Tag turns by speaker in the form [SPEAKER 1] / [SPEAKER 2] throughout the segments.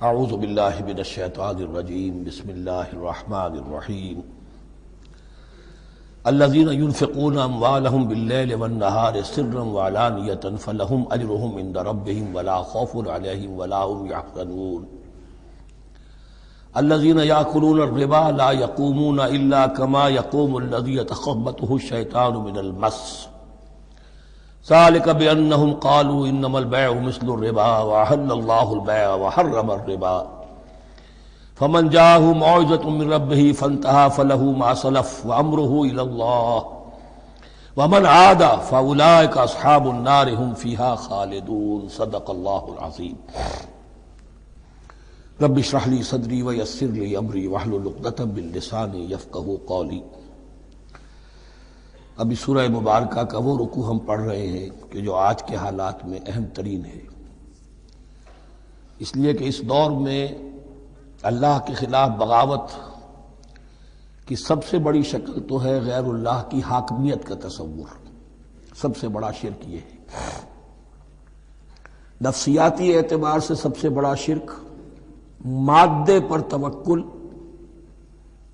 [SPEAKER 1] اعوذ باللہ من الشیطان الرجیم بسم اللہ الرحمن الرحیم الذین ينفقون اموالهم باللیل والنہار سرا وعلانیۃ فلہم اجرهم عند ربهم ولا خوف علیہم ولا هم یحزنون الذین یأکلون الربا لا یقومون الا کما یقوم الذی یتخبطه الشیطان من المس ذلك بأنهم قالوا إنما البيع مثل الربا وأحل الله البيع وحرم الربا فمن جاءه موعظة من ربه فانتهى فله ما سلف وأمره إلى الله ومن عاد فأولئك أصحاب النار هم فيها خالدون صدق الله العظيم رب اشرح لي صدري ويسر لي أمري واحلل عقدة من لساني يفقهوا قولي۔ ابھی سورہ مبارکہ کا وہ رکوع ہم پڑھ رہے ہیں کہ جو آج کے حالات میں اہم ترین ہے، اس لیے کہ اس دور میں اللہ کے خلاف بغاوت کی سب سے بڑی شکل تو ہے غیر اللہ کی حاکمیت کا تصور۔ سب سے بڑا شرک یہ ہے، نفسیاتی اعتبار سے سب سے بڑا شرک، مادے پر توکل،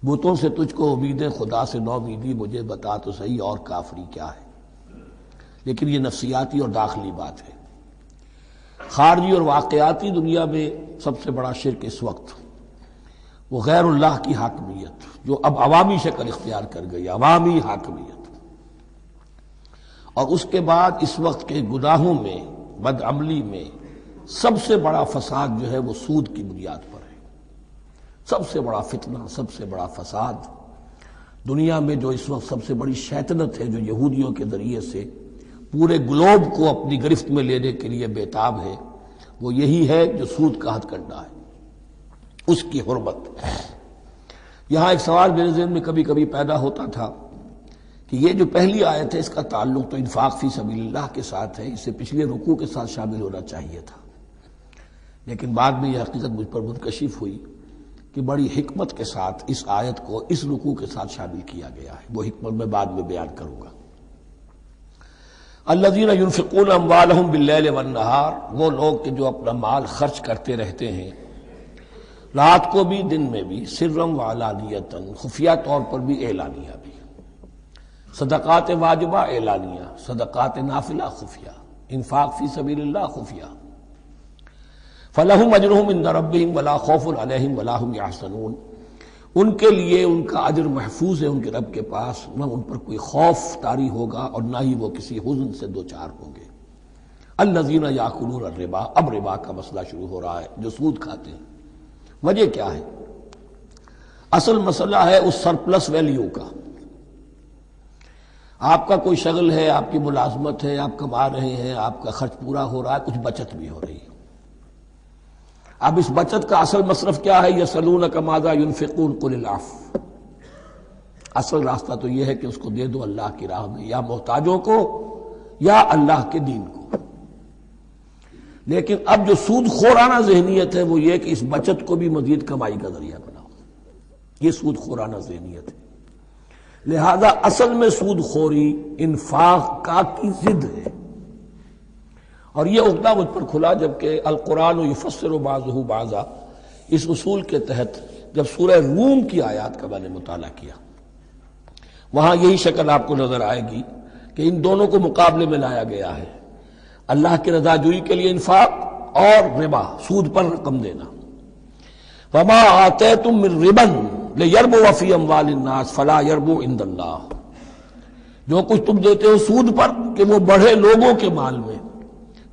[SPEAKER 1] بتوں سے تجھ کو امید خدا سے نو امیدی، مجھے بتا تو صحیح اور کافری کیا ہے۔ لیکن یہ نفسیاتی اور داخلی بات ہے۔ خارجی اور واقعاتی دنیا میں سب سے بڑا شرک اس وقت وہ غیر اللہ کی حاکمیت، جو اب عوامی شکل اختیار کر گئی، عوامی حاکمیت۔ اور اس کے بعد اس وقت کے گناہوں میں، بدعملی میں سب سے بڑا فساد جو ہے وہ سود کی بنیاد پر ہے۔ سب سے بڑا فتنہ، سب سے بڑا فساد دنیا میں، جو اس وقت سب سے بڑی شیطنت ہے، جو یہودیوں کے ذریعے سے پورے گلوب کو اپنی گرفت میں لینے کے لیے بےتاب ہے، وہ یہی ہے جو سود کا ہتھ کنڈا ہے، اس کی حرمت۔ یہاں ایک سوال میرے ذہن میں کبھی کبھی پیدا ہوتا تھا کہ یہ جو پہلی آیت ہے اس کا تعلق تو انفاق فی سبیل اللہ کے ساتھ ہے، اسے پچھلے رکوع کے ساتھ شامل ہونا چاہیے تھا، لیکن بعد میں یہ حقیقت مجھ پر منکشف ہوئی کہ بڑی حکمت کے ساتھ اس آیت کو اس رکوع کے ساتھ شامل کیا گیا ہے۔ وہ حکمت میں بعد میں بیان کروں گا۔ الذین ينفقون اموالهم باللیل والنہار، وہ لوگ کہ جو اپنا مال خرچ کرتے رہتے ہیں رات کو بھی دن میں بھی، سرا وعلانیۃ، خفیہ طور پر بھی اعلانیہ بھی، صدقات واجبہ اعلانیہ، صدقات نافلہ خفیہ، انفاق فی سبیل اللہ خفیہ۔ فَلَهُمْ أَجْرُهُمْ عِنْدَ رَبِّهِمْ وَلَا خَوْفٌ عَلَيْهِمْ وَلَا هُمْ يَحْزَنُونَ، ان کے لیے ان کا اجر محفوظ ہے ان کے رب کے پاس، نہ ان پر کوئی خوف طاری ہوگا اور نہ ہی وہ کسی حزن سے دوچار ہوں گے۔ الَّذِينَ يَأْكُلُونَ الرِّبَا، اب ربا کا مسئلہ شروع ہو رہا ہے، جو سود کھاتے ہیں۔ وجہ کیا ہے؟ اصل مسئلہ ہے اس سرپلس ویلیو کا۔ آپ کا کوئی شغل ہے، آپ کی ملازمت ہے، آپ کما رہے ہیں، آپ کا خرچ پورا ہو رہا ہے، کچھ بچت بھی ہو رہی ہے۔ اب اس بچت کا اصل مصرف کیا ہے؟ یسألونک ماذا ينفقون قل العفو، اصل راستہ تو یہ ہے کہ اس کو دے دو اللہ کی راہ میں، یا محتاجوں کو یا اللہ کے دین کو۔ لیکن اب جو سود خورانہ ذہنیت ہے وہ یہ کہ اس بچت کو بھی مزید کمائی کا ذریعہ بناؤ، یہ سود خورانہ ذہنیت ہے۔ لہذا اصل میں سود خوری انفاق کا کی ضد ہے، اور یہ عقدہ مجھ پر کھلا جبکہ القرآن یفسر بعضہ بعضا، اس اصول کے تحت جب سورہ روم کی آیات کا میں نے مطالعہ کیا، وہاں یہی شکل آپ کو نظر آئے گی کہ ان دونوں کو مقابلے میں لایا گیا ہے، اللہ کی رضا جوئی کے لیے انفاق اور ربا، سود پر رقم دینا۔ وما آتیتم من ربا لیربو فی اموال الناس فلا یربو عند اللہ، جو کچھ تم دیتے ہو سود پر کہ وہ بڑھے لوگوں کے مال میں،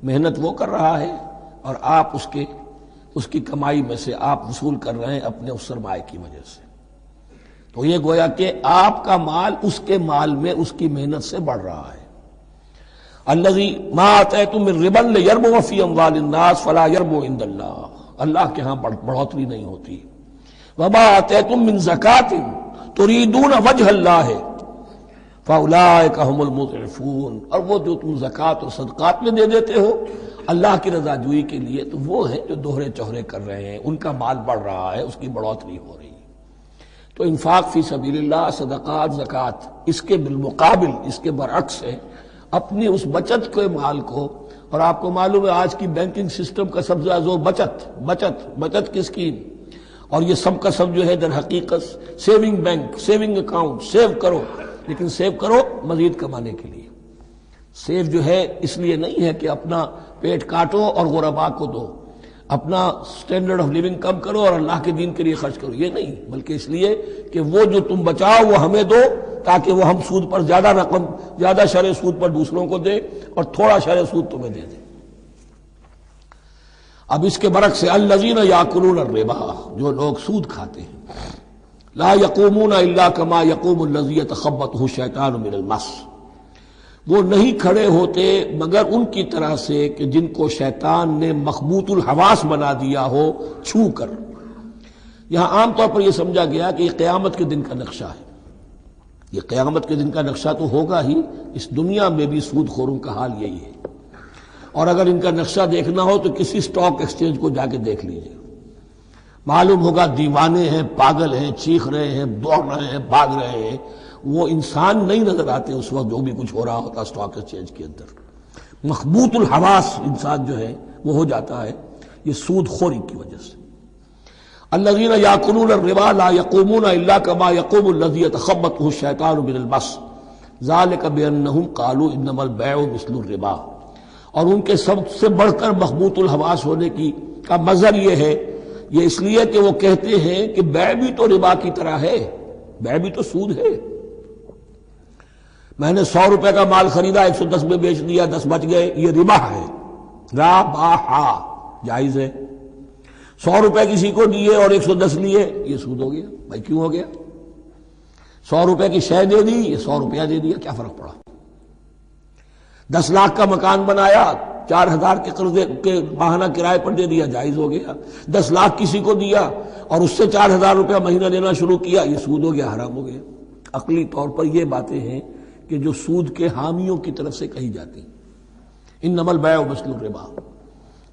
[SPEAKER 1] محنت وہ کر رہا ہے اور آپ اس کی کمائی میں سے آپ وصول کر رہے ہیں اپنے اس سرمایہ کی وجہ سے، تو یہ گویا کہ آپ کا مال اس کے مال میں اس کی محنت سے بڑھ رہا ہے۔ الذی ما آتیتم من ربا لیربو فی اموال الناس فلا یربو عند اللہ، اللہ کے ہاں بڑھوتری نہیں ہوتی۔ وما آتیتم من زکاۃ تریدون وجہ اللہ فاولئک هم المضعفون، اور وہ جو تم زکوٰۃ اور صدقات میں دے دیتے ہو اللہ کی رضا جوئی کے لیے، تو وہ ہیں جو دوہرے چوہرے کر رہے ہیں، ان کا مال بڑھ رہا ہے، اس کی بڑھوتری ہو رہی ہے۔ تو انفاق فی سبیل اللہ، صدقات، زکوٰۃ، اس کے بالمقابل، اس کے برعکس ہے، اپنی اس بچت کے مال کو اور آپ کو معلوم ہے آج کی بینکنگ سسٹم کا سب سے زیادہ زور بچت کی اسکیم، اور یہ سب کا سب جو ہے در حقیقت saving bank, saving account, save کرو، لیکن سیو کرو مزید کمانے کے لیے۔ سیو جو ہے اس لیے نہیں ہے کہ اپنا پیٹ کاٹو اور غرباء کو دو، اپنا سٹینڈرڈ آف لیونگ کم کرو اور اللہ کے دین کے لیے خرچ کرو، یہ نہیں، بلکہ اس لیے کہ وہ جو تم بچاؤ وہ ہمیں دو، تاکہ وہ ہم سود پر زیادہ رقم، زیادہ شرح سود پر دوسروں کو دے اور تھوڑا شرح سود تمہیں دے دے۔ اب اس کے برعکس سے الذین یاکلون الربا، جو لوگ سود کھاتے ہیں، لا یقومون الا کما یقوم الذی یتخبطہ الشیطان من المس، وہ نہیں کھڑے ہوتے مگر ان کی طرح سے کہ جن کو شیطان نے مخبوط الحواس بنا دیا ہو چھو کر۔ یہاں عام طور پر یہ سمجھا گیا کہ یہ قیامت کے دن کا نقشہ ہے، یہ قیامت کے دن کا نقشہ تو ہوگا ہی، اس دنیا میں بھی سود خوروں کا حال یہی ہے، اور اگر ان کا نقشہ دیکھنا ہو تو کسی سٹاک ایکسچینج کو جا کے دیکھ لیجئے، معلوم ہوگا دیوانے ہیں، پاگل ہیں، چیخ رہے ہیں، دوڑ رہے ہیں، بھاگ رہے ہیں، وہ انسان نہیں نظر آتے اس وقت جو بھی کچھ ہو رہا ہوتا سٹاک ایکسچینج کے اندر۔ مخبوط الحواس انسان جو ہے وہ ہو جاتا ہے یہ سود خوری کی وجہ سے۔ الذین یاکلون الربا لا یقومون الا کما یقوم الذی یتخبطہ الشیطان من المس ذلک بانہم قالوا انما البیع مثل الربا، اور ان کے سب سے بڑھ کر مخبوط الحواس ہونے کا مظہر یہ ہے، یہ اس لیے کہ وہ کہتے ہیں کہ بیع بھی تو ربا کی طرح ہے، بیع بھی تو سود ہے۔ میں نے 100 روپے کا مال خریدا، 110 میں بیچ دیا، 10 بچ گئے، یہ ربا ہے، ربا جائز ہے۔ 100 روپے کسی کو دیے اور 110 لیے، یہ سود ہو گیا۔ بھائی کیوں ہو گیا؟ 100 روپے کی شے دے دی، یہ 100 روپیہ دے دیا، کیا فرق پڑا؟ 10 لاکھ کا مکان بنایا، 4000 کے قرضے کے ماہانہ کرائے پر دے دیا، جائز ہو گیا۔ 10 لاکھ کسی کو دیا اور اس سے 4000 روپیہ مہینہ دینا شروع کیا، یہ سود ہو گیا، حرام ہو گیا۔ عقلی طور پر یہ باتیں ہیں کہ جو سود کے حامیوں کی طرف سے کہی جاتی، انما البیع مثل الربا،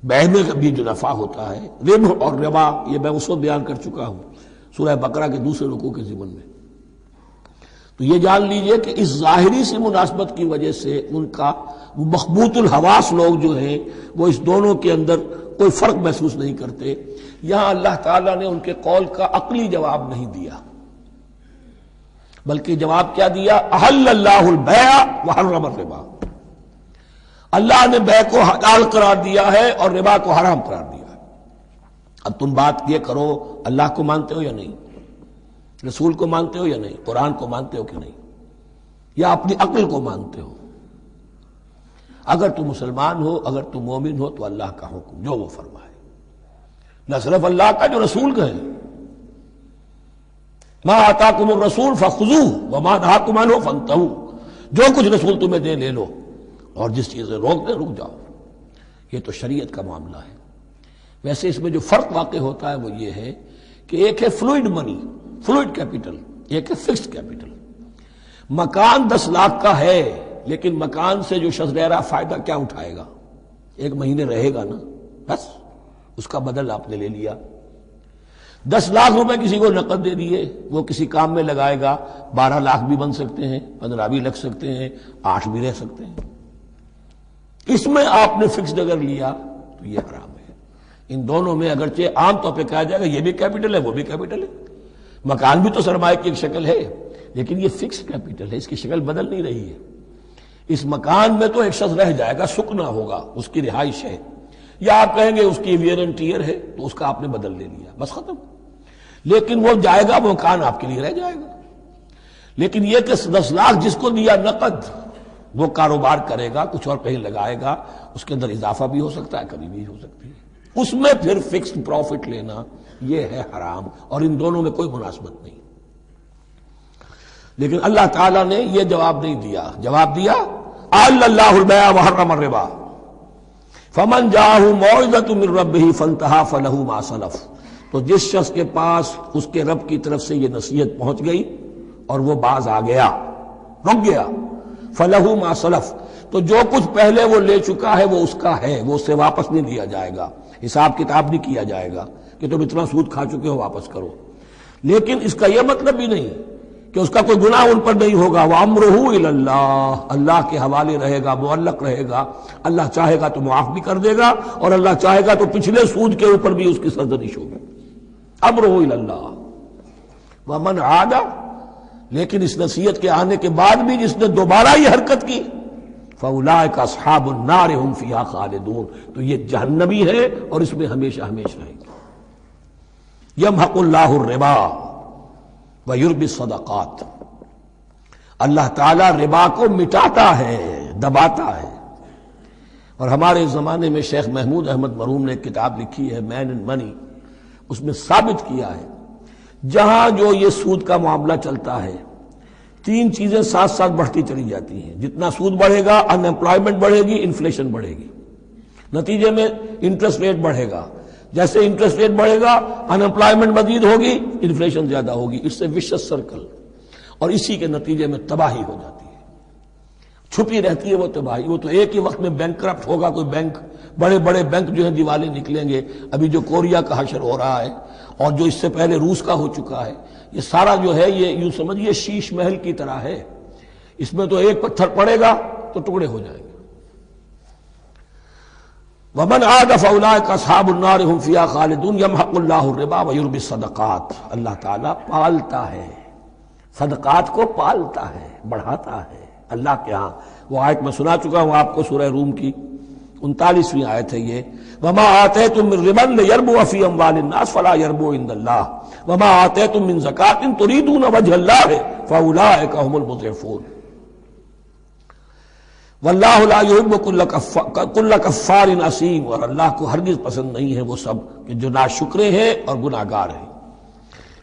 [SPEAKER 1] بیع میں بھی جو نفع ہوتا ہے، ربح اور ربا، یہ میں اس وقت بیان کر چکا ہوں سورہ بقرہ کے دوسرے رکوع کے ضمن میں۔ تو یہ جان لیجئے کہ اس ظاہری سی مناسبت کی وجہ سے ان کا مخبوط الحواس لوگ جو ہیں وہ اس دونوں کے اندر کوئی فرق محسوس نہیں کرتے۔ یہاں اللہ تعالیٰ نے ان کے قول کا عقلی جواب نہیں دیا، بلکہ جواب کیا دیا؟ احل اللہ البیع وحرم الربا، اللہ نے بیع کو حلال قرار دیا ہے اور ربا کو حرام قرار دیا ہے۔ اب تم بات یہ کرو، اللہ کو مانتے ہو یا نہیں؟ رسول کو مانتے ہو یا نہیں؟ قرآن کو مانتے ہو کہ نہیں؟ یا اپنی عقل کو مانتے ہو؟ اگر تم مسلمان ہو، اگر تم مومن ہو تو اللہ کا حکم جو وہ فرمائے، نہ صرف اللہ کا، جو رسول کا ہے، ما آتاکم الرسول فخذوہ وما نہاکم عنہ فانتہوا، جو کچھ رسول تمہیں دے لے لو، اور جس چیز سے روک دے رک جاؤ۔ یہ تو شریعت کا معاملہ ہے۔ ویسے اس میں جو فرق واقع ہوتا ہے وہ یہ ہے کہ ایک ہے فلوئڈ منی، فلوئڈ کیپٹل، ایک ہے فکسڈ کیپٹل۔ مکان 10 لاکھ کا ہے، لیکن مکان سے جو شخص رہ رہا فائدہ کیا اٹھائے گا؟ 1 مہینے رہے گا نا، بس اس کا بدل آپ نے لے لیا۔ 10 لاکھ روپے کسی کو نقد دے دیے، وہ کسی کام میں لگائے گا، 12 لاکھ بھی بن سکتے ہیں، 15 بھی لگ سکتے ہیں، 8 بھی رہ سکتے ہیں۔ اس میں آپ نے فکسڈ اگر لیا تو یہ حرام ہے۔ ان دونوں میں اگرچہ عام طور پہ کہا جائے گا یہ بھی کیپٹل ہے وہ بھی کیپٹل ہے، مکان بھی تو سرمایہ کی ایک شکل ہے، لیکن یہ فکسڈ کیپٹل ہے، اس کی شکل بدل نہیں رہی ہے۔ اس مکان میں تو ایک شخص رہ جائے گا، سکنا ہوگا، اس کی رہائش ہے، یا آپ کہیں گے اس کی ویئر اینڈ ٹیئر ہے تو اس کا آپ نے بدل لے لیا، بس ختم۔ لیکن وہ جائے گا، وہ مکان آپ کے لیے رہ جائے گا۔ لیکن یہ کہ 10 لاکھ جس کو دیا نقد، وہ کاروبار کرے گا، کچھ اور کہیں لگائے گا، اس کے اندر اضافہ بھی ہو سکتا ہے، کمی بھی ہو سکتی ہے، اس میں پھر فکسڈ پروفٹ لینا یہ ہے حرام، اور ان دونوں میں کوئی مناسبت نہیں۔ لیکن اللہ تعالیٰ نے یہ جواب نہیں دیا، جواب دیا احل اللہ البیع وحرم الربا فمن جاءہ موعظۃ من ربہ فانتہی فلہ ما سلف، تو جس شخص کے پاس اس کے رب کی طرف سے یہ نصیحت پہنچ گئی اور وہ باز آ گیا، رک گیا، فلہ ما سلف، تو جو کچھ پہلے وہ لے چکا ہے وہ اس کا ہے، وہ اسے واپس نہیں لیا جائے گا، حساب کتاب نہیں کیا جائے گا کہ تم اتنا سود کھا چکے ہو واپس کرو۔ لیکن اس کا یہ مطلب بھی نہیں کہ اس کا کوئی گناہ ان پر نہیں ہوگا. وَأَمْرُهُ إِلَى اللَّهِ، اللہ کے حوالے رہے گا، معلق رہے گا. اللہ چاہے گا تو معاف بھی کر دے گا، اور اللہ چاہے گا تو پچھلے سود کے اوپر بھی اس کی سرزنش ہوگی. امرہ الی اللہ. ومن عاد، لیکن اس نصیحت کے آنے کے بعد بھی جس نے دوبارہ یہ حرکت کی، فاولئک اصحاب النار هم فیہا خالدون، تو یہ جہنمی ہے اور اس میں ہمیشہ ہمیشہ رہے گا. یمحق اللہ الربا ویربی الصدقات، اللہ تعالیٰ ربا کو مٹاتا ہے، دباتا ہے. اور ہمارے زمانے میں شیخ محمود احمد مرحوم نے ایک کتاب لکھی ہے مین اینڈ منی، اس میں ثابت کیا ہے جہاں جو یہ سود کا معاملہ چلتا ہے، تین چیزیں ساتھ ساتھ بڑھتی چلی جاتی ہیں. جتنا سود بڑھے گا ان امپلائمنٹ بڑھے گی، انفلیشن بڑھے گی، نتیجے میں انٹرسٹ ریٹ بڑھے گا. جیسے انٹرسٹ ریٹ بڑھے گا ان امپلائمنٹ مزید ہوگی، انفلیشن زیادہ ہوگی. اس سے وشس سرکل، اور اسی کے نتیجے میں تباہی ہو جاتی ہے. چھپی رہتی ہے وہ تباہی. وہ تو ایک ہی وقت میں بینک کرپٹ ہوگا کوئی بینک، بڑے بڑے بینک جو ہیں دیوالے نکلیں گے. ابھی جو کوریا کا حشر ہو رہا ہے اور جو اس سے پہلے روس کا ہو چکا ہے، یہ سارا جو ہے یہ یوں سمجھیے شیش محل کی طرح ہے. اس میں تو ایک پتھر پڑے گا تو ٹکڑے ہو جائیں گے. ومن عاد فاولئک اصحاب النار هم فیہا خالدون. یمحق اللہ الربا ویربی الصدقات، اللہ تعالیٰ پالتا ہے، صدقات کو پالتا ہے، بڑھاتا ہے اللہ کے ہاں. وہ آیت میں سنا چکا ہوں آپ کو، سورہ روم کی 39ویں آیت ہے یہ. وما آتیتم من ربا لیربو فی اموال الناس فلا یربو عند اللہ وما آتیتم من زکاۃ تریدون وجہ اللہ فاولئک هم المضعفون. واللہ لا یحب کل کفار اثیم، اور اللہ کو ہرگز پسند نہیں ہے وہ سب کہ جو ناشکرے ہیں اور گناہ گار ہیں.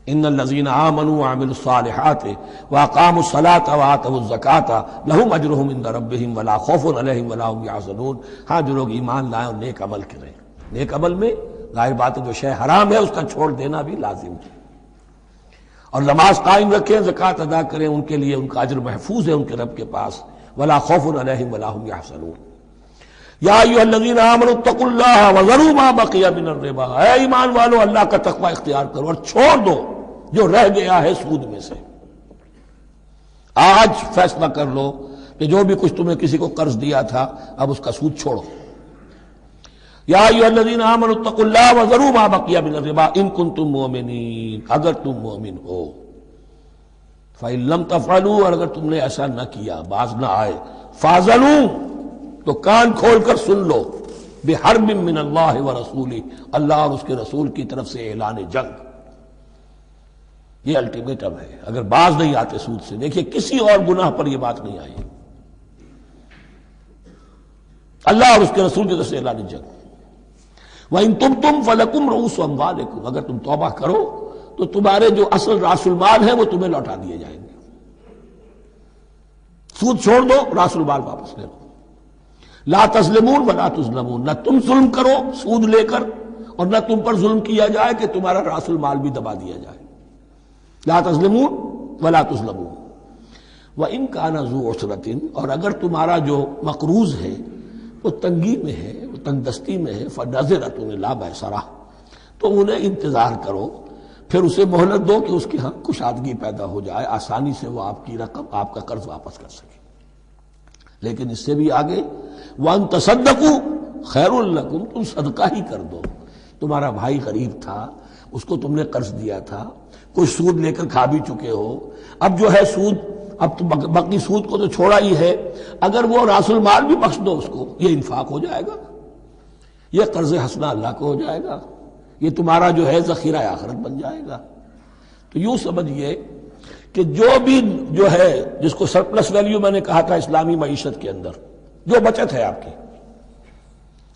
[SPEAKER 1] ان الذین آمنوا وعملوا الصالحات واقاموا الصلاة وآتوا الزکاة لهم اجرهم عند ربهم ولا خوف علیہم ولا هم یحزنون. ہاں جو لوگ ایمان لائیں اور نیک عمل کریں. نیک عمل میں ظاہر بات ہے جو شے حرام ہے اس کا چھوڑ دینا بھی لازم ہے، اور نماز قائم رکھیں، زکوٰۃ ادا کریں، ان کے لیے ان کا اجر محفوظ ہے ان کے رب کے پاس. ولا خوف علیہم ولا هم یحزنون. یا ایھا الذین آمنوا اتقوا اللہ وذروا ما بقی من الربا، اے ایمان والو اللہ کا تقوی اختیار کرو اور چھوڑ دو جو رہ گیا ہے سود میں سے. آج فیصلہ کر لو کہ جو بھی کچھ تمہیں کسی کو قرض دیا تھا اب اس کا سود چھوڑو. یا ایھا الذین آمنوا اتقوا اللہ وذروا ما بقی من الربا ان کنتم مؤمنین، اگر تم مومن ہو. فَإِن لَّمْ تَفْعَلُوا، اور اگر تم نے ایسا نہ کیا، باز نہ آئے، فَاعْذَنُوا، تو کان کھول کر سن لو، بِحَرْبٍ مِّنَ اللَّهِ وَرَسُولِهِ، اللہ اور اس کے رسول کی طرف سے اعلان جنگ. یہ الٹیمیٹم ہے اگر باز نہیں آتے سود سے. دیکھیے کسی اور گناہ پر یہ بات نہیں آئی، اللہ اور اس کے رسول کی طرف سے اعلان جنگ. وَإِن تُبْتُمْ فَلَكُمْ رُءُوسُ أَمْوَالِكُمْ، اگر تم توبہ کرو تو تمہارے جو اصل راس المال ہے وہ تمہیں لوٹا دیے جائیں گے. سود چھوڑ دو، راس المال واپس لے لو. لا تظلمون ولا تظلمون، نہ تم ظلم کرو سود لے کر اور نہ تم پر ظلم کیا جائے کہ تمہارا راس المال بھی دبا دیا جائے. لا تظلمون ولا تظلمون. وَإِن كَانَ ذُو عُسْرَةٍ، اور اگر تمہارا جو مقروض ہے وہ تنگی میں ہے، وہ تنگ دستی میں ہے، فَنَظِرَةٌ إِلَىٰ مَيْسَرَةٍ، تو انہیں انتظار کرو، پھر اسے مہلت دو کہ اس کی ہاں کشادگی پیدا ہو جائے، آسانی سے وہ آپ کی رقم، آپ کا قرض واپس کر سکے. لیکن اس سے بھی آگے وَأَن تَصَدَّقُوا خَيْرٌ لَكُمْ، تم صدقہ ہی کر دو. تمہارا بھائی غریب تھا، اس کو تم نے قرض دیا تھا، کچھ سود لے کر کھا بھی چکے ہو، اب جو ہے سود، اب تو باقی سود کو تو چھوڑا ہی ہے، اگر وہ راس المال بھی بخش دو اس کو، یہ انفاق ہو جائے گا، یہ قرض حسنہ اللہ کو ہو جائے گا، یہ تمہارا جو ہے ذخیرہ آخرت بن جائے گا. تو یوں سمجھیے کہ جو بھی جو ہے جس کو سرپلس ویلیو میں نے کہا تھا اسلامی معیشت کے اندر، جو بچت ہے آپ کی،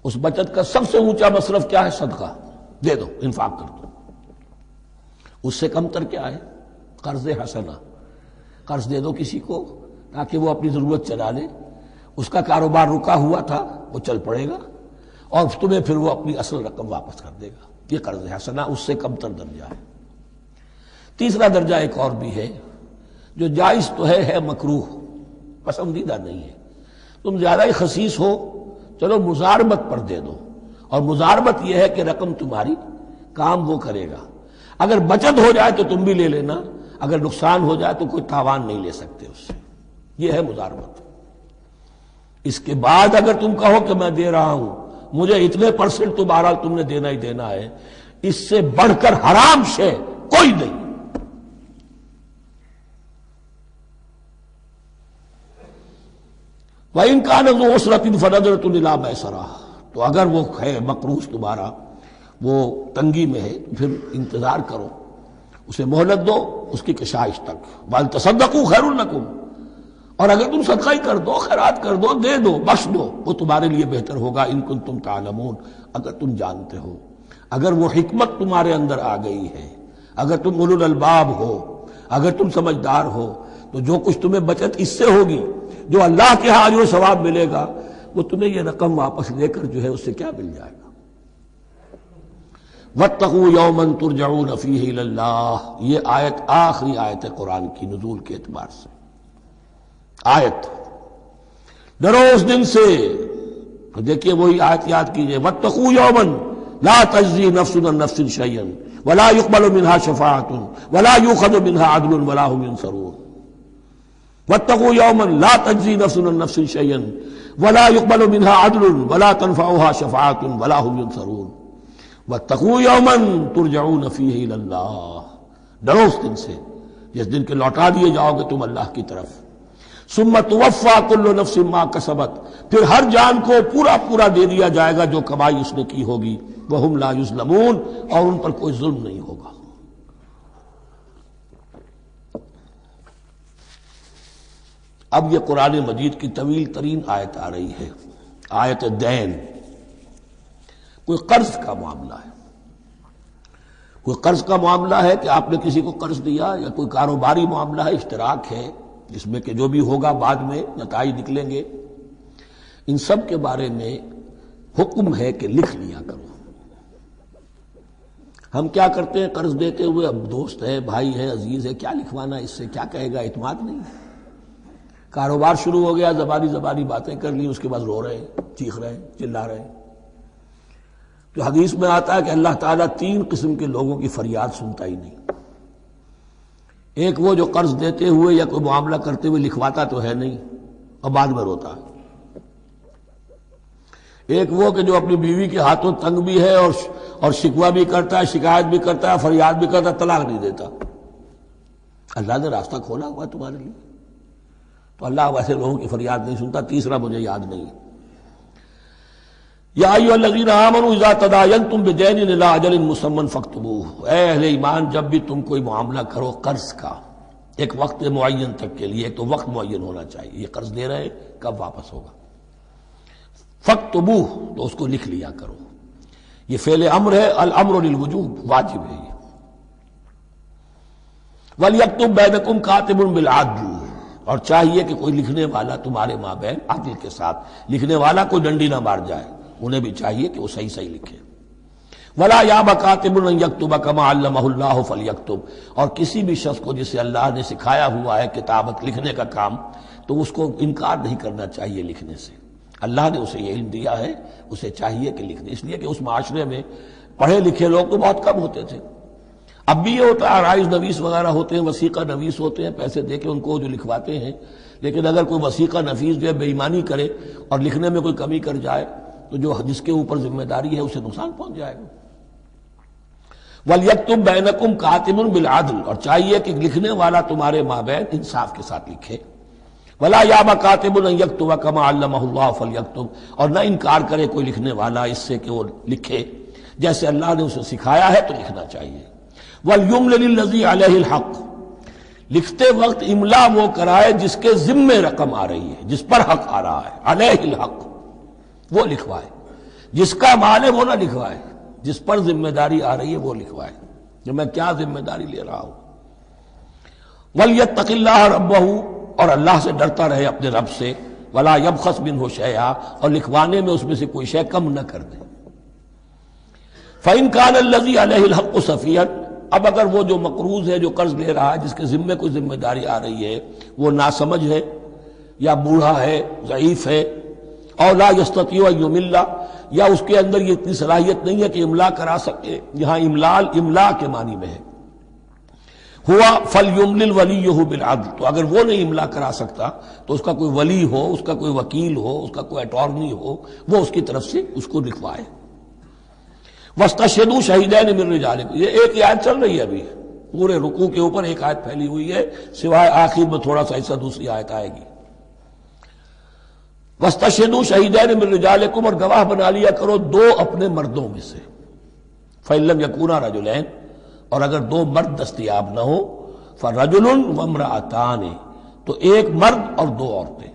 [SPEAKER 1] اس بچت کا سب سے اونچا مصرف کیا ہے؟ صدقہ دے دو، انفاق کر دو. اس سے کم تر کیا ہے؟ قرض حسنہ. قرض دے دو کسی کو تاکہ وہ اپنی ضرورت چلا لے، اس کا کاروبار رکا ہوا تھا وہ چل پڑے گا اور تمہیں پھر وہ اپنی اصل رقم واپس کر دے گا. یہ قرض حسنہ اس سے کم تر درجہ ہے. تیسرا درجہ ایک اور بھی ہے جو جائز تو ہے مکروہ، پسندیدہ نہیں ہے. تم زیادہ ہی خسیس ہو، چلو مزاربت پر دے دو، اور مزاربت یہ ہے کہ رقم تمہاری کام وہ کرے گا. اگر بچت ہو جائے تو تم بھی لے لینا، اگر نقصان ہو جائے تو کوئی تاوان نہیں لے سکتے اس سے. یہ ہے مضاربت. اس کے بعد اگر تم کہو کہ میں دے رہا ہوں مجھے اتنے % تو بہرحال تم نے دینا ہی دینا ہے، اس سے بڑھ کر حرام شے کوئی نہیں. وَإِنْ كَانَ ذُو عُسْرَةٍ فَنَظْرَةٌ إِلَىٰ مَيْسَرَةٍ، تو اگر وہ ہے مقروض تمہارا وہ تنگی میں ہے تو پھر انتظار کرو، اسے مہلت دو اس کی کشائش تک. بل تصدقوا خیر لکم، اور اگر تم صدقہ ہی کر دو، خیرات کر دو، دے دو، بخش دو، وہ تمہارے لیے بہتر ہوگا. ان کنتم تعلمون، اگر تم جانتے ہو، اگر وہ حکمت تمہارے اندر آ گئی ہے، اگر تم اولو الالباب ہو، اگر تم سمجھدار ہو، تو جو کچھ تمہیں بچت اس سے ہوگی، جو اللہ کے ہاں جو ثواب ملے گا، وہ تمہیں یہ رقم واپس لے کر جو ہے اس سے کیا مل جائے گا. وَاتَّقُوا يَوْمًا تُرْجَعُونَ فِيهِ إِلَى اللَّهِ، یہ آیت آخری آیت ہے قرآن کی نزول کے اعتبار سے. آیت ڈرو اس دن سے. تو دیکھیے وہی آیت یاد کیجئے، وَاتَّقُوا يَوْمًا لَا تَجْزِي نَفْسٌ عَن نَفْسٍ شَيْئًا وَلَا يُقْبَلُ مِنْهَا شَفَاعَةٌ وَلَا يُؤْخَذُ مِنْهَا عَدْلٌ وَلَا هُمْ يُنصَرُونَ. وَاتَّقُوا يَوْمًا لَا تَجْزِي نَفْسٌ عَن نَفْسٍ شَيْئًا وَلَا يُقْبَلُ مِنْهَا عَدْلٌ وَلَا تَنفَعُهَا شَفَاعَةٌ وَلَا هُمْ يُنصَرُونَ. وَاتَّقُوا يَوْمًا تُرْجَعُونَ فِيهِ إِلَى اللَّهِ، ڈرو اس دن سے جس دن کے لوٹا دیے جاؤ گے تم اللہ کی طرف. ثُمَّ تُوَفَّىٰ كُلُّ نَفْسٍ مَا كَسَبَتْ، پھر ہر جان کو پورا پورا دے دیا جائے گا جو کمائی اس نے کی ہوگی. وَهُمْ لَا يُظْلَمُونَ، اور ان پر کوئی ظلم نہیں ہوگا. اب یہ قرآن مجید کی طویل ترین آیت آ رہی ہے، آیت دین. کوئی قرض کا معاملہ ہے، کوئی قرض کا معاملہ ہے کہ آپ نے کسی کو قرض دیا، یا کوئی کاروباری معاملہ ہے، اشتراک ہے جس میں کہ جو بھی ہوگا بعد میں نتائج نکلیں گے. ان سب کے بارے میں حکم ہے کہ لکھ لیا کرو. ہم کیا کرتے ہیں قرض دیتے ہوئے، اب دوست ہے، بھائی ہے، عزیز ہے، کیا لکھوانا، اس سے کیا کہے گا، اعتماد نہیں ہے. کاروبار شروع ہو گیا، زبانی باتیں کر لی، اس کے بعد رو رہے ہیں، چیخ رہے ہیں، چلا رہے ہیں. تو حدیث میں آتا ہے کہ اللہ تعالیٰ 3 قسم کے لوگوں کی فریاد سنتا ہی نہیں. ایک وہ جو قرض دیتے ہوئے یا کوئی معاملہ کرتے ہوئے لکھواتا تو ہے نہیں اور بعد میں روتا ہے. ایک وہ کہ جو اپنی بیوی کے ہاتھوں تنگ بھی ہے اور شکوہ بھی کرتا ہے، شکایت بھی کرتا ہے، فریاد بھی کرتا ہے، طلاق نہیں دیتا. اللہ نے راستہ کھولا ہوا ہے تمہارے لیے، تو اللہ ویسے لوگوں کی فریاد نہیں سنتا. تیسرا مجھے یاد نہیں. یا ایھا الذین آمنوا اذا تداینتم بدین الی اجل مسمى فاکتبوہ، اے اہل ایمان جب بھی تم کوئی معاملہ کرو قرض کا ایک وقت معین تک کے لیے، تو وقت معین ہونا چاہیے. یہ قرض دے رہے ہیں، کب واپس ہوگا. فاکتبوہ، تو اس کو لکھ لیا کرو. یہ فعل امر ہے، الامر للوجوب، واجب ہے یہ. ولیکتب بینکم کاتب بالعدل، اور چاہیے کہ کوئی لکھنے والا تمہارے مابین عدل کے ساتھ، لکھنے والا کوئی ڈنڈی نہ مار جائے، انہیں بھی چاہیے کہ وہ صحیح صحیح لکھے. ولا یاب کاتب ان یکتب کما علمہ اللہ فلیکتب، اور کسی بھی شخص کو جسے اللہ نے سکھایا ہوا ہے کتابت لکھنے کا کام، تو اس کو انکار نہیں کرنا چاہیے لکھنے سے. اللہ نے اسے یہ علم دیا ہے، اسے چاہیے کہ لکھ دے. اس لیے کہ اس معاشرے میں پڑھے لکھے لوگ تو بہت کم ہوتے تھے. اب بھی یہ ہوتا ہے، عرائض نویس وغیرہ ہوتے ہیں، وثیقہ نویس ہوتے ہیں، پیسے دے کے ان کو جو لکھواتے ہیں. لیکن اگر کوئی وثیقہ نفیس جو ہے بے ایمانی کرے اور لکھنے میں کوئی کمی کر جائے، تو جو جس کے اوپر ذمہ داری ہے اسے نقصان پہنچ جائے گا. وَلْيَكْتُبْ بَيْنَكُمْ كَاتِبٌ بِالْعَدْلِ، اور چاہیے کہ لکھنے والا تمہارے مابین انصاف کے ساتھ لکھے. وَلَا يَأْبَ كَاتِبٌ أَن يَكْتُبَ كَمَا عَلَّمَهُ اللَّهُ فَلْيَكْتُبْ، اور نہ انکار کرے کوئی لکھنے والا اس سے کہ وہ لکھے جیسے اللہ نے اسے سکھایا ہے، تو لکھنا چاہیے. وَلْيُمْلِلِ الَّذِي عَلَيْهِ الْحَقُّ، لکھتے وقت املا وہ کرائے جس کے ذمے رقم آ رہی ہے، جس پر حق آ رہا ہے. علیہ الحق، وہ لکھوائے. جس کا مال ہے وہ نہ لکھوائے، جس پر ذمہ داری آ رہی ہے وہ لکھوائے کہ میں کیا ذمہ داری لے رہا ہوں. وَلْيَتَّقِ اللَّهَ رَبَّهُ، اور اللہ سے ڈرتا رہے اپنے رب سے. وَلَا يَبْخَسْ مِنْهُ شَيْئًا، اور لکھوانے میں اس میں سے کوئی شے کم نہ کر دے. فَإِنْ كَانَ الَّذِي عَلَيْهِ الْحَقُّ سَفِيهًا، اب اگر وہ جو مقروض ہے، جو قرض لے رہا ہے، جس کے ذمے کوئی ذمہ داری آ رہی ہے، وہ ناسمجھ ہے یا بوڑھا ہے، ضعیف ہے، اور لا يستطيع ان يمل، یا اس کے اندر یہ اتنی صلاحیت نہیں ہے کہ املا کرا سکے. یہاں املا کے معنی میں ہے. ہوا فلیملل ولیہ بالعدل، تو اگر وہ نہیں املا کرا سکتا تو اس کا کوئی ولی ہو، اس کا کوئی وکیل ہو، اس کا کوئی اٹارنی ہو، وہ اس کی طرف سے اس کو لکھوائے۔ واستشہدوا شہیدین من رجالکم، یہ ایک ہی آیت چل رہی ہے ابھی، پورے رکوع کے اوپر ایک آیت پھیلی ہوئی ہے، سوائے آخر میں تھوڑا سا حصہ دوسری آیت آئے گی۔ واستشہدوا شہیدین من رجالکم، اور گواہ بنا لیا کرو دو اپنے مردوں میں سے، فإن لم یکونا رجلین، اور اگر دو مرد دستیاب نہ ہو، فرجل وامرأتان، تو ایک مرد اور دو عورتیں،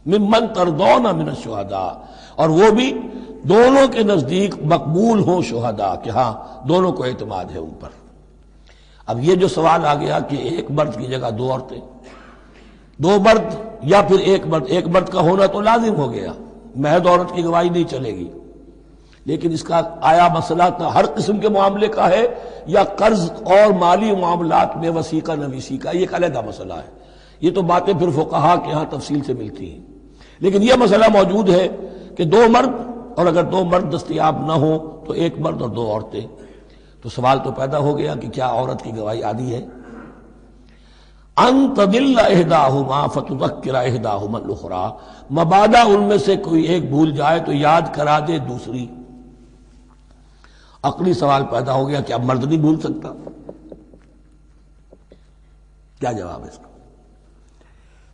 [SPEAKER 1] ممن ترضون من الشہداء، اور وہ بھی دونوں کے نزدیک مقبول ہوں شہداء، کہ ہاں دونوں کو اعتماد ہے ان پر۔ اب یہ جو سوال آ گیا کہ ایک مرد کی جگہ دو عورتیں، دو مرد یا پھر ایک مرد کا ہونا تو لازم ہو گیا، محض عورت کی گواہی نہیں چلے گی، لیکن اس کا آیا مسئلہ ہر قسم کے معاملے کا ہے یا قرض اور مالی معاملات میں وثیقہ نویسی کا، یہ ایک علیحدہ مسئلہ ہے، یہ تو باتیں پھر فقہا کے ہاں تفصیل سے ملتی ہیں، لیکن یہ مسئلہ موجود ہے کہ دو مرد، اور اگر دو مرد دستیاب نہ ہو تو ایک مرد اور دو عورتیں، تو سوال تو پیدا ہو گیا کہ کیا عورت کی گواہی عادی ہے؟ ان تضل احداہما فتذکر احداہما الاخری، مبادا ان میں سے کوئی ایک بھول جائے تو یاد کرا دے دوسری۔ عقلی سوال پیدا ہو گیا کہ اب مرد نہیں بھول سکتا، کیا جواب ہے اس کا؟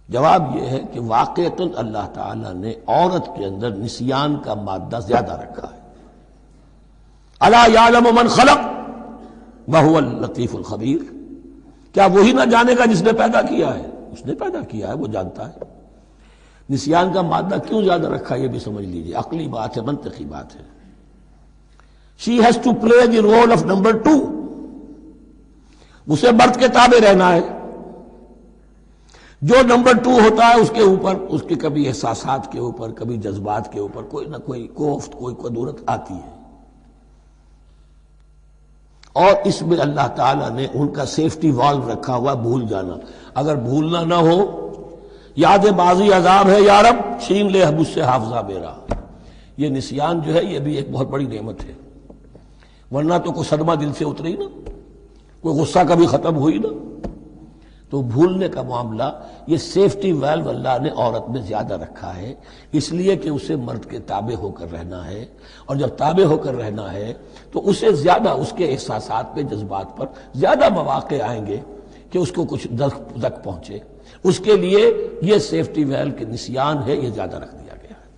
[SPEAKER 1] جواب یہ ہے کہ واقعتاً اللہ تعالیٰ نے عورت کے اندر نسیان کا مادہ زیادہ رکھا ہے۔ الا یعلم من خلق وهو اللطیف الخبیر، کیا وہی نہ جانے گا جس نے پیدا کیا ہے؟ اس نے پیدا کیا ہے، وہ جانتا ہے۔ نسیان کا مادہ کیوں زیادہ رکھا یہ بھی سمجھ لیجیے، عقلی بات ہے، منطقی بات ہے۔ She has to play the role of number 2، اسے مرد کے تابع رہنا ہے، جو نمبر 2 ہوتا ہے اس کے اوپر، اس کے کبھی احساسات کے اوپر، کبھی جذبات کے اوپر کوئی نہ کوئی کوفت، کوئی قدورت آتی ہے، اور اس میں اللہ تعالیٰ نے ان کا سیفٹی والو رکھا ہوا، بھول جانا، اگر بھولنا نہ ہو، یاد ماضی عذاب ہے یا رب، چھین لے مجھ سے حافظہ میرا۔ یہ نسیان جو ہے یہ بھی ایک بہت بڑی نعمت ہے، ورنہ تو کوئی صدمہ دل سے اتری نا، کوئی غصہ کبھی ختم ہوئی نا، تو بھولنے کا معاملہ یہ سیفٹی ویلو اللہ نے عورت میں زیادہ رکھا ہے، اس لیے کہ اسے مرد کے تابع ہو کر رہنا ہے، اور جب تابع ہو کر رہنا ہے تو اسے زیادہ اس کے احساسات پہ، جذبات پر زیادہ مواقع آئیں گے کہ اس کو کچھ زک پہنچے، اس کے لیے یہ سیفٹی ویل کے نسیان ہے، یہ زیادہ رکھ دیا گیا ہے۔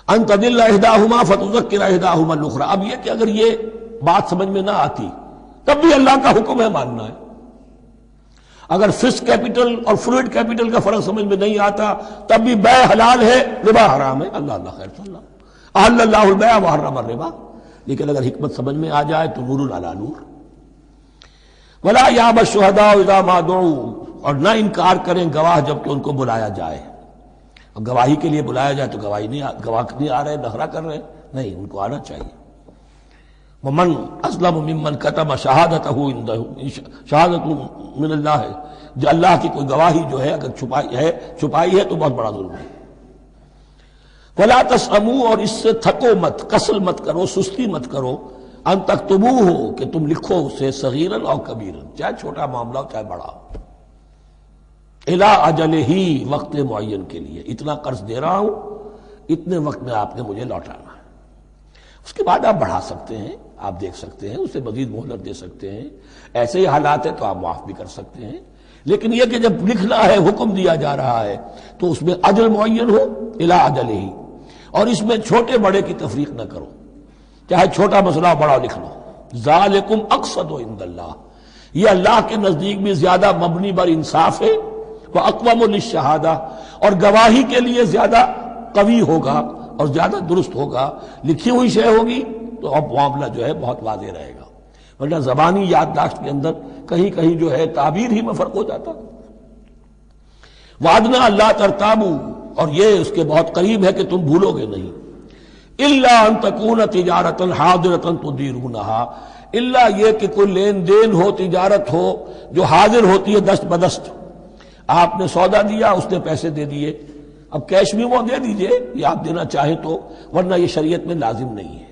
[SPEAKER 1] ان تضل احداہما فتذکر احداہما الاخری، اب یہ کہ اگر یہ بات سمجھ میں نہ آتی تب بھی اللہ کا حکم ہے ماننا ہے، اگر فسک کیپٹل اور فلوئڈ کیپٹل کا فرق سمجھ میں نہیں آتا تب بھی بے حلال ہے، ربا حرام ہے، اللہ خیر صلی اللہ احل اللہ البیع وحرم الربا، لیکن اگر حکمت سمجھ میں آ جائے تو نور علی نور۔ ولا یأبی الشہداء اذا ما دعوا، اور نہ انکار کریں گواہ جب کہ ان کو بلایا جائے، اور گواہی کے لیے بلایا جائے تو گواہ نہیں آ رہے، نخرہ کر رہے، نہیں، ان کو آنا چاہیے۔ ومن اسلم ممن کتم شہادتہ عندہ، شہادت من اللہ ہے، جو اللہ کی کوئی گواہی جو ہے اگر چھپائی ہے تو بہت بڑا ظلم ہے۔ ولا تسأموا، اور اس سے تھکو مت، کسل مت کرو، سستی مت کرو، ان تکتبوہ، کہ تم لکھو اسے، صغیرا او کبیرا، چاہے چھوٹا معاملہ ہو چاہے بڑا ہو، الی اجلہ، وقت معین کے لیے، اتنا قرض دے رہا ہوں، اتنے وقت میں آپ نے مجھے لوٹانا ہے، اس کے بعد آپ بڑھا سکتے ہیں، آپ دیکھ سکتے ہیں، اسے مزید مہلت دے سکتے ہیں، ایسے ہی حالات ہیں تو آپ معاف بھی کر سکتے ہیں، لیکن یہ کہ جب لکھنا ہے، حکم دیا جا رہا ہے تو اس میں اجل معین ہو، الی اجلہ، اور اس میں چھوٹے بڑے کی تفریق نہ کرو، چاہے چھوٹا مسئلہ بڑا لکھ لو۔ ذالکم اقسط عند اللہ، یہ اللہ کے نزدیک بھی زیادہ مبنی بر انصاف ہے، واقوم للشہادہ، اور گواہی کے لیے زیادہ قوی ہوگا اور زیادہ درست ہوگا، لکھی ہوئی شے ہوگی تو اب معاملہ جو ہے بہت واضح رہے گا، ورنہ زبانی یادداشت کے اندر کہیں کہیں جو ہے تعبیر ہی میں فرق ہو جاتا۔ وعدنا اللہ ترتابوا، اور یہ اس کے بہت قریب ہے کہ تم بھولو گے نہیں، الا ان تکون تجارۃ حاضرۃ تدیرونها، الا یہ کہ کوئی لین دین ہو، تجارت ہو جو حاضر ہوتی ہے دست بدست، آپ نے سودا دیا، اس نے پیسے دے دیے، اب کیش بھی وہ دے دیجئے یا آپ دینا چاہیں تو، ورنہ یہ شریعت میں لازم نہیں ہے۔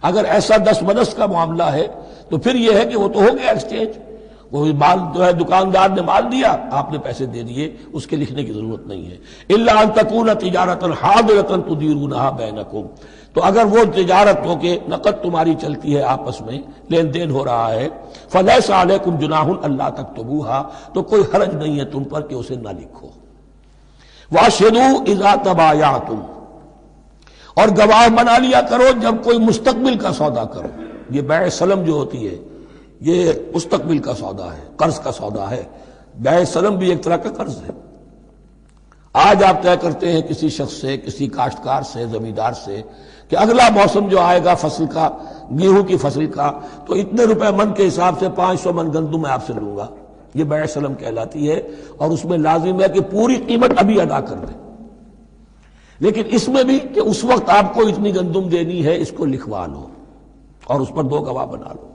[SPEAKER 1] اگر ایسا دس بدس کا معاملہ ہے تو پھر یہ ہے کہ وہ تو ہو گیا ایکسچینج، وہ مال جو ہے دکاندار نے مال دیا، آپ نے پیسے دے دیے، اس کے لکھنے کی ضرورت نہیں ہے۔ الا ان تکون تجارۃ حاضرۃ تدیرونھا بینکم، تو اگر وہ تجارت ہو کہ نقد تمہاری چلتی ہے، آپس میں لین دین ہو رہا ہے، فلیس علیکم جناح الا تکتبوھا، تو کوئی حرج نہیں ہے تم پر کہ اسے نہ لکھو۔ واشہدوا اذا تبایعتم، اور گواہ بنا لیا کرو جب کوئی مستقبل کا سودا کرو۔ یہ بیع سلم جو ہوتی ہے یہ مستقبل کا سودا ہے، قرض کا سودا ہے۔ بیع سلم بھی ایک طرح کا قرض ہے۔ آج آپ طے کرتے ہیں کسی شخص سے، کسی کاشتکار سے، زمیندار سے کہ اگلا موسم جو آئے گا فصل کا، گیہوں کی فصل کا، تو اتنے روپے من کے حساب سے 500 من گندم میں آپ سے لوں گا۔ یہ بیع سلم کہلاتی ہے، اور اس میں لازم ہے کہ پوری قیمت ابھی ادا کر دیں۔ لیکن اس میں بھی کہ اس وقت آپ کو اتنی گندم دینی ہے، اس کو لکھوا لو اور اس پر 2 گواہ بنا لو۔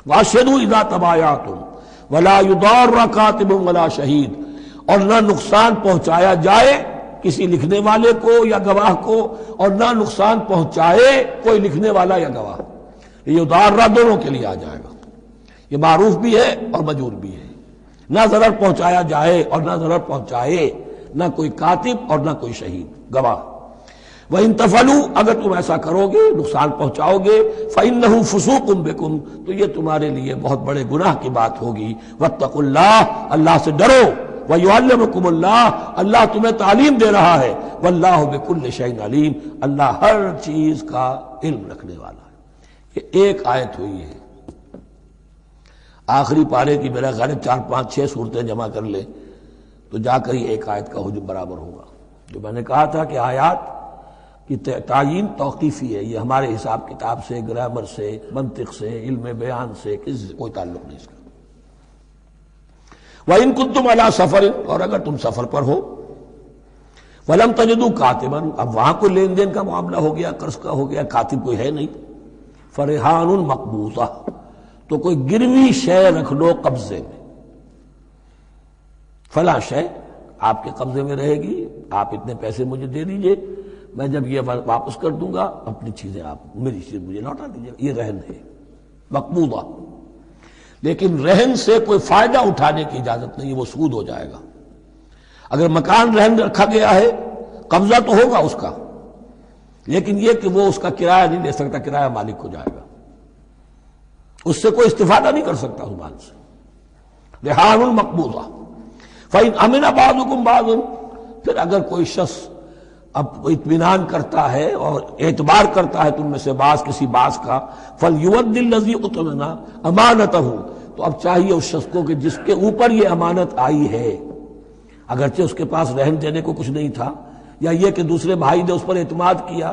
[SPEAKER 1] واشہدوا اذا تبایعتم ولا یضار کاتب ولا شہید، اور نہ نقصان پہنچایا جائے کسی لکھنے والے کو یا گواہ کو، اور نہ نقصان پہنچائے کوئی لکھنے والا یا گواہ۔ یہ یضار دونوں کے لیے آ جائے گا، یہ معروف بھی ہے اور مجرور بھی ہے۔ نہ ضرر پہنچایا جائے اور نہ ضرر پہنچائے، نہ کوئی کاتب اور نہ کوئی شہید گواہ۔ وَإِن تَفْعَلُوا، اگر تم ایسا کرو گے، نقصان پہنچاؤ گے، فَإِنَّهُ فُسُوقٌ بِكُمْ، تو یہ تمہارے لیے بہت بڑے گناہ کی بات ہوگی۔ وَاتَّقُوا اللَّهَ، اللہ سے ڈرو، وَيُعَلِّمُكُمُ اللَّهُ، اللہ تمہیں تعلیم دے رہا ہے، وَاللَّهُ بِكُلِّ شَيْءٍ عَلِيمٌ، اللہ ہر چیز کا علم رکھنے والا ہے۔ یہ ایک آیت ہوئی ہے، آخری پارے کی میرا غالب 4 5 6 صورتیں جمع کر لے تو جا کر ہی ایک آیت کا حجم برابر ہوگا۔ جو میں نے کہا تھا کہ آیات کی تعیین توقیفی ہے، یہ ہمارے حساب کتاب سے، گرامر سے، منطق سے، علم بیان سے کسی سے کوئی تعلق نہیں اس کا۔ وَإِن كُنتُمْ عَلَىٰ سَفَرٍ، اور اگر تم سفر پر ہو، وَلَمْ تَجِدُوا كَاتِبًا، اب وہاں کوئی لین دین کا معاملہ ہو گیا، قرض کا ہو گیا، کاتب کوئی ہے نہیں، فَرِحَانٌ مَقْبُوضَةٌ، تو کوئی گروی شے رکھ لو قبضے میں، فلاں شے آپ کے قبضے میں رہے گی، آپ اتنے پیسے مجھے دے دیجئے، میں جب یہ واپس کر دوں گا اپنی چیزیں آپ، میری چیز مجھے لوٹا دیجیے۔ یہ رہن ہے مقبوضہ، لیکن رہن سے کوئی فائدہ اٹھانے کی اجازت نہیں، وہ سود ہو جائے گا۔ اگر مکان رہن رکھا گیا ہے، قبضہ تو ہوگا اس کا، لیکن یہ کہ وہ اس کا کرایہ نہیں لے سکتا، کرایہ مالک کو جائے گا، اس سے کوئی استفادہ نہیں کر سکتا اس مال سے۔ رہان مقبوضہ۔ فَإِنْ أَمِنَ بَعْضُكُمْ بَعْضًا، پھر اگر کوئی شخص اب اطمینان کرتا ہے اور اعتبار کرتا ہے تم میں سے بعض کسی بعض کا، فَلْيُؤَدِّ الَّذِي اؤْتُمِنَ أَمَانَتَهُ، تو اب چاہیے اس شخص کو کہ جس کے اوپر یہ امانت آئی ہے، اگرچہ اس کے پاس رہن دینے کو کچھ نہیں تھا، یا یہ کہ دوسرے بھائی نے اس پر اعتماد کیا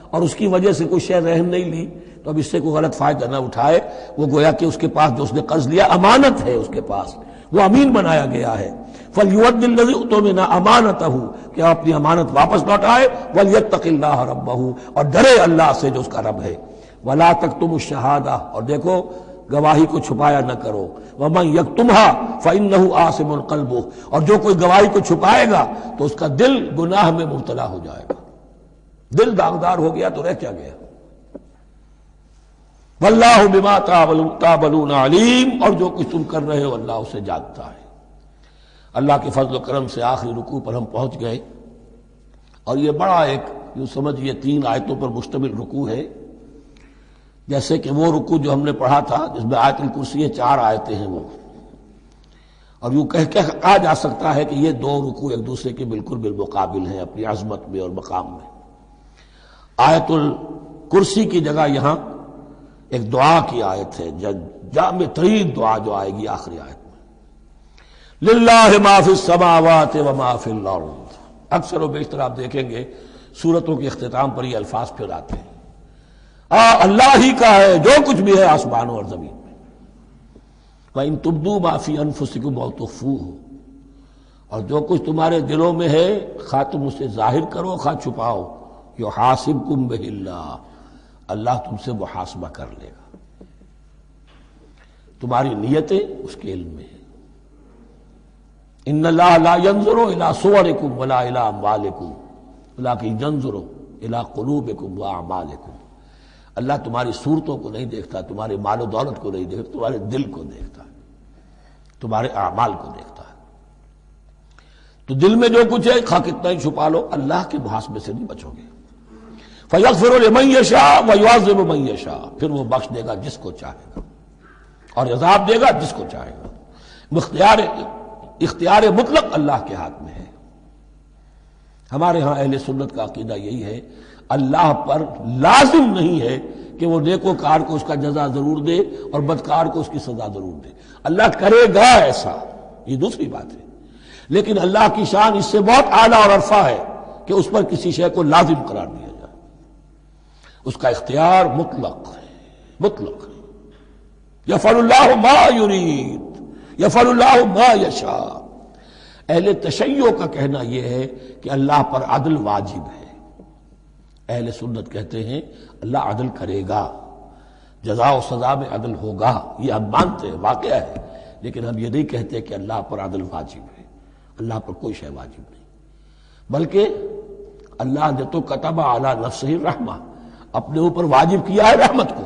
[SPEAKER 1] اور اس کی وجہ سے کوئی شے رہن نہیں لی، تو اب اس سے کوئی غلط فائدہ نہ اٹھائے، وہ گویا کہ اس کے پاس جو اس نے قرض لیا امانت ہے، اس کے پاس وہ امین بنایا گیا ہے۔ فَلْيُؤَدِّ الَّذِي اؤْتُمِنَ أَمَانَتَهُ، کہ اپنی امانت واپس لوٹائے، وَلْيَتَّقِ اللَّهَ رَبَّهُ، اور ڈرے اللہ سے جو اس کا رب ہے۔ وَلَا تَكْتُمُوا الشَّهَادَةَ، اور دیکھو گواہی کو چھپایا نہ کرو، وَمَن يَكْتُمْهَا فَإِنَّهُ آثِمٌ قَلْبُهُ، اور جو کوئی گواہی کو چھپائے گا تو اس کا دل گناہ میں مبتلا ہو جائے گا، دل داغدار ہو گیا تو رہ کیا گیا۔ وَاللَّهُ بِمَا تَعْمَلُونَ عَلِيمٌ، اور جو کچھ تم کر رہے ہو اللہ اسے جانتا ہے۔ اللہ کے فضل و کرم سے آخری رکوع پر ہم پہنچ گئے، اور یہ بڑا ایک یوں سمجھئے 3 آیتوں پر مشتمل رکوع ہے، جیسے کہ وہ رکوع جو ہم نے پڑھا تھا جس میں آیت الکرسی 4 آیتیں ہیں وہ، اور یوں کہا جا سکتا ہے کہ یہ 2 رکوع ایک دوسرے کے بالکل بالمقابل ہیں اپنی عظمت میں اور مقام میں۔ آیت الکرسی کی جگہ یہاں ایک دعا کی آیت ہے، جامع ترین دعا جو آئے گی آخری آیت میں، للہ ما فی السماوات و ما فی الارض۔ اکثر و بیشتر آپ دیکھیں گے سورتوں کے اختتام پر یہ الفاظ پھر آتے ہیں، اللہ ہی کا ہے جو کچھ بھی ہے آسمانوں اور زمین میں۔ وَإِن تُبْدُوا مَا فِي أَنفُسِكُمْ أَوْ تُخْفُوهُ، اور جو کچھ تمہارے دلوں میں ہے خواہ تم اسے ظاہر کرو خواہ چھپاؤ، يُحَاسِبْكُمْ بِهِ اللَّهُ، اللہ تم سے محاسبہ کر لے گا، تمہاری نیتیں اس کے علم میں ہیں۔ ان اللہ لا ينظر الى صوركم ولا الى اموالكم ولكن ينظر الى قلوبكم واعمالكم، اللہ تمہاری صورتوں کو نہیں دیکھتا، تمہارے مال و دولت کو نہیں دیکھتا، تمہارے دل کو دیکھتا ہے، تمہارے اعمال کو دیکھتا ہے۔ تو دل میں جو کچھ ہے خواہ کتنا ہی چھپا لو، اللہ کے محاسبے سے نہیں بچو گے۔ فَيَغْفِرُ لِمَن يَشَاءُ وَيُعَذِّبُ مَن يَشَاءُ، پھر وہ بخش دے گا جس کو چاہے گا اور عذاب دے گا جس کو چاہے گا۔ اختیار مطلق اللہ کے ہاتھ میں ہے۔ ہمارے ہاں اہل سنت کا عقیدہ یہی ہے، اللہ پر لازم نہیں ہے کہ وہ نیکوکار کو اس کا جزا ضرور دے اور بدکار کو اس کی سزا ضرور دے۔ اللہ کرے گا ایسا، یہ دوسری بات ہے، لیکن اللہ کی شان اس سے بہت اعلیٰ اور عرفہ ہے کہ اس پر کسی شے کو لازم قرار دیا جائے۔ اس کا اختیار مطلق ہے، مطلق ہے۔ یفعل اللہ ما یرید، یفعل اللہ ما یشاء۔ اہل تشیع کا کہنا یہ ہے کہ اللہ پر عدل واجب ہے۔ اہل سنت کہتے ہیں اللہ عدل کرے گا، جزا و سزا میں عدل ہوگا، یہ ہم مانتے ہیں، واقعہ ہے، لیکن ہم یہ نہیں کہتے کہ اللہ پر عدل واجب ہے۔ اللہ پر کوئی شے واجب نہیں، بلکہ اللہ نے تو کتب علی نفسہ الرحمہ، اپنے اوپر واجب کیا ہے رحمت کو۔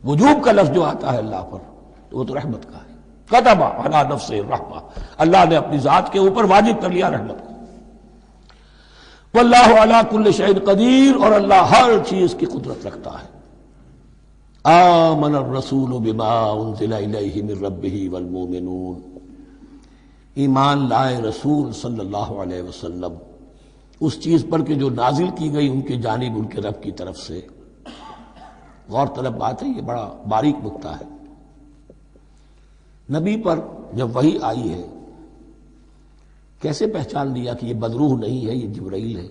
[SPEAKER 1] وجوب کا لفظ جو آتا ہے اللہ پر تو وہ تو رحمت کا ہے، کتب علی نفسہ الرحمہ، اللہ نے اپنی ذات کے اوپر واجب کر لیا رحمت کو۔ واللہ علی کل شیء قدیر، اور اللہ ہر چیز کی قدرت رکھتا ہے۔ آمن الرسول بما انزل الیہ من ربہ والمؤمنون، ایمان لائے رسول صلی اللہ علیہ وسلم اس چیز پر کہ جو نازل کی گئی ان کی جانب ان کے رب کی طرف سے۔ غور طلب بات ہے، یہ بڑا باریک نکتہ ہے۔ نبی پر جب وحی آئی ہے کیسے پہچان لیا کہ یہ بدروح نہیں ہے، یہ جبرائیل ہے؟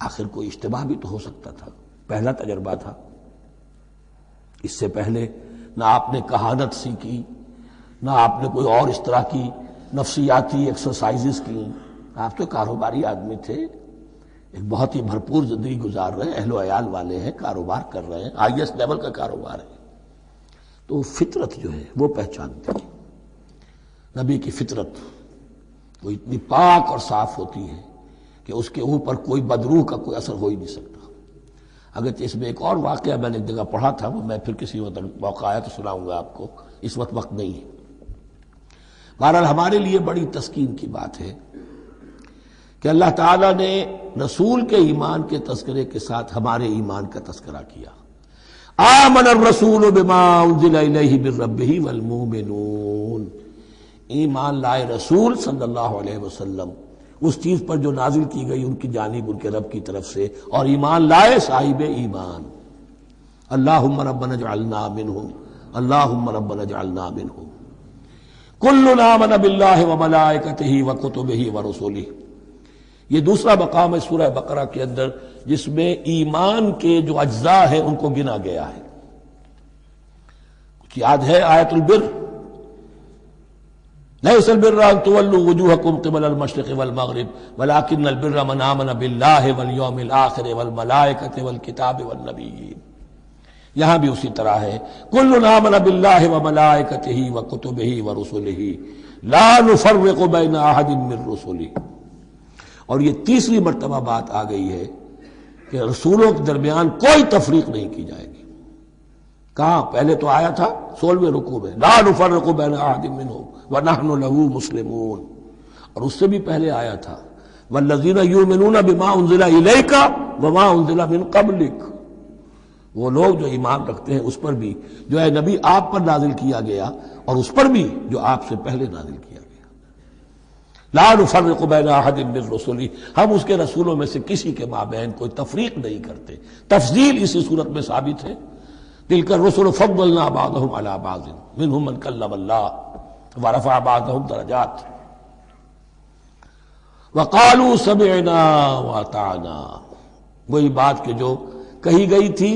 [SPEAKER 1] آخر کوئی اشتباہ بھی تو ہو سکتا تھا، پہلا تجربہ تھا۔ اس سے پہلے نہ آپ نے کہانت سیکھی، نہ آپ نے کوئی اور اس طرح کی نفسیاتی ایکسرسائزز کی۔ آپ تو کاروباری آدمی تھے، ایک بہت ہی بھرپور زندگی گزار رہے ہیں، اہل و عیال والے ہیں، کاروبار کر رہے ہیں، ہائی ایسٹ لیول کا کاروبار ہے، تو فطرت جو ہے وہ پہچانتے ہیں۔ نبی کی فطرت وہ اتنی پاک اور صاف ہوتی ہے کہ اس کے اوپر کوئی بدروح کا کوئی اثر ہو ہی نہیں سکتا۔ اگرچہ اس میں ایک اور واقعہ میں نے ایک جگہ پڑھا تھا، وہ میں پھر کسی وقت موقع آیا تو سناؤں گا آپ کو، اس وقت نہیں ہے۔ بہرحال ہمارے لیے بڑی تسکین کی بات ہے کہ اللہ تعالیٰ نے رسول کے ایمان کے تذکرے کے ساتھ ہمارے ایمان کا تذکرہ کیا۔ آمن الرسول بما انزل الیہ من ربہ والمؤمنون، ایمان لائے رسول صلی اللہ علیہ وسلم اس چیز پر جو نازل کی گئی ان کی جانب ان کے رب کی طرف سے، اور ایمان لائے صاحب ایمان۔ اللہم ربنا اجعلنا منہم، اللہم ربنا اجعلنا منہم۔ کل آمن باللہ وملائکتہ وکتبہ ورسلہ، یہ دوسرا مقام ہے سورہ بقرہ کے اندر جس میں ایمان کے جو اجزاء ہیں ان کو گنا گیا ہے۔ کچھ یاد ہے آیت البر؟ لیس البر ان تولوا وجوہکم قبل المشرق والمغرب ولکن البر من آمن باللہ والیوم الآخر والملائکۃ والکتاب والنبیین۔ یہاں بھی اسی طرح ہے، کل آمن باللہ وملائکتہ وکتبہ ورسلہ لا نفرق بین احد من رسلہ۔ اور یہ تیسری مرتبہ بات آ گئی ہے کہ رسولوں کے درمیان کوئی تفریق نہیں کی جائے گی۔ کہاں؟ پہلے تو آیا تھا 16ویں رکوع میں، لا نفرق بین احد منہم ونحن له مسلمون، اور اس سے بھی پہلے آیا تھا والذین یؤمنون بما انزل الیک وما انزل من قبلک، وہ لوگ جو ایمان رکھتے ہیں اس پر بھی جو ہے نبی آپ پر نازل کیا گیا اور اس پر بھی جو آپ سے پہلے نازل کیا گیا۔ لا نفرق بین احد من رسلہ، ہم اس کے رسولوں میں سے کسی کے مابین کوئی تفریق نہیں کرتے۔ تفضیل اسی صورت میں ثابت ہے، تلک الرسل فضلنا بعضهم علی بعض منهم من کلم اللہ ورفع بعضهم درجات وقالوا سمعنا واطعنا، وہی بات کہ جو کہی گئی تھی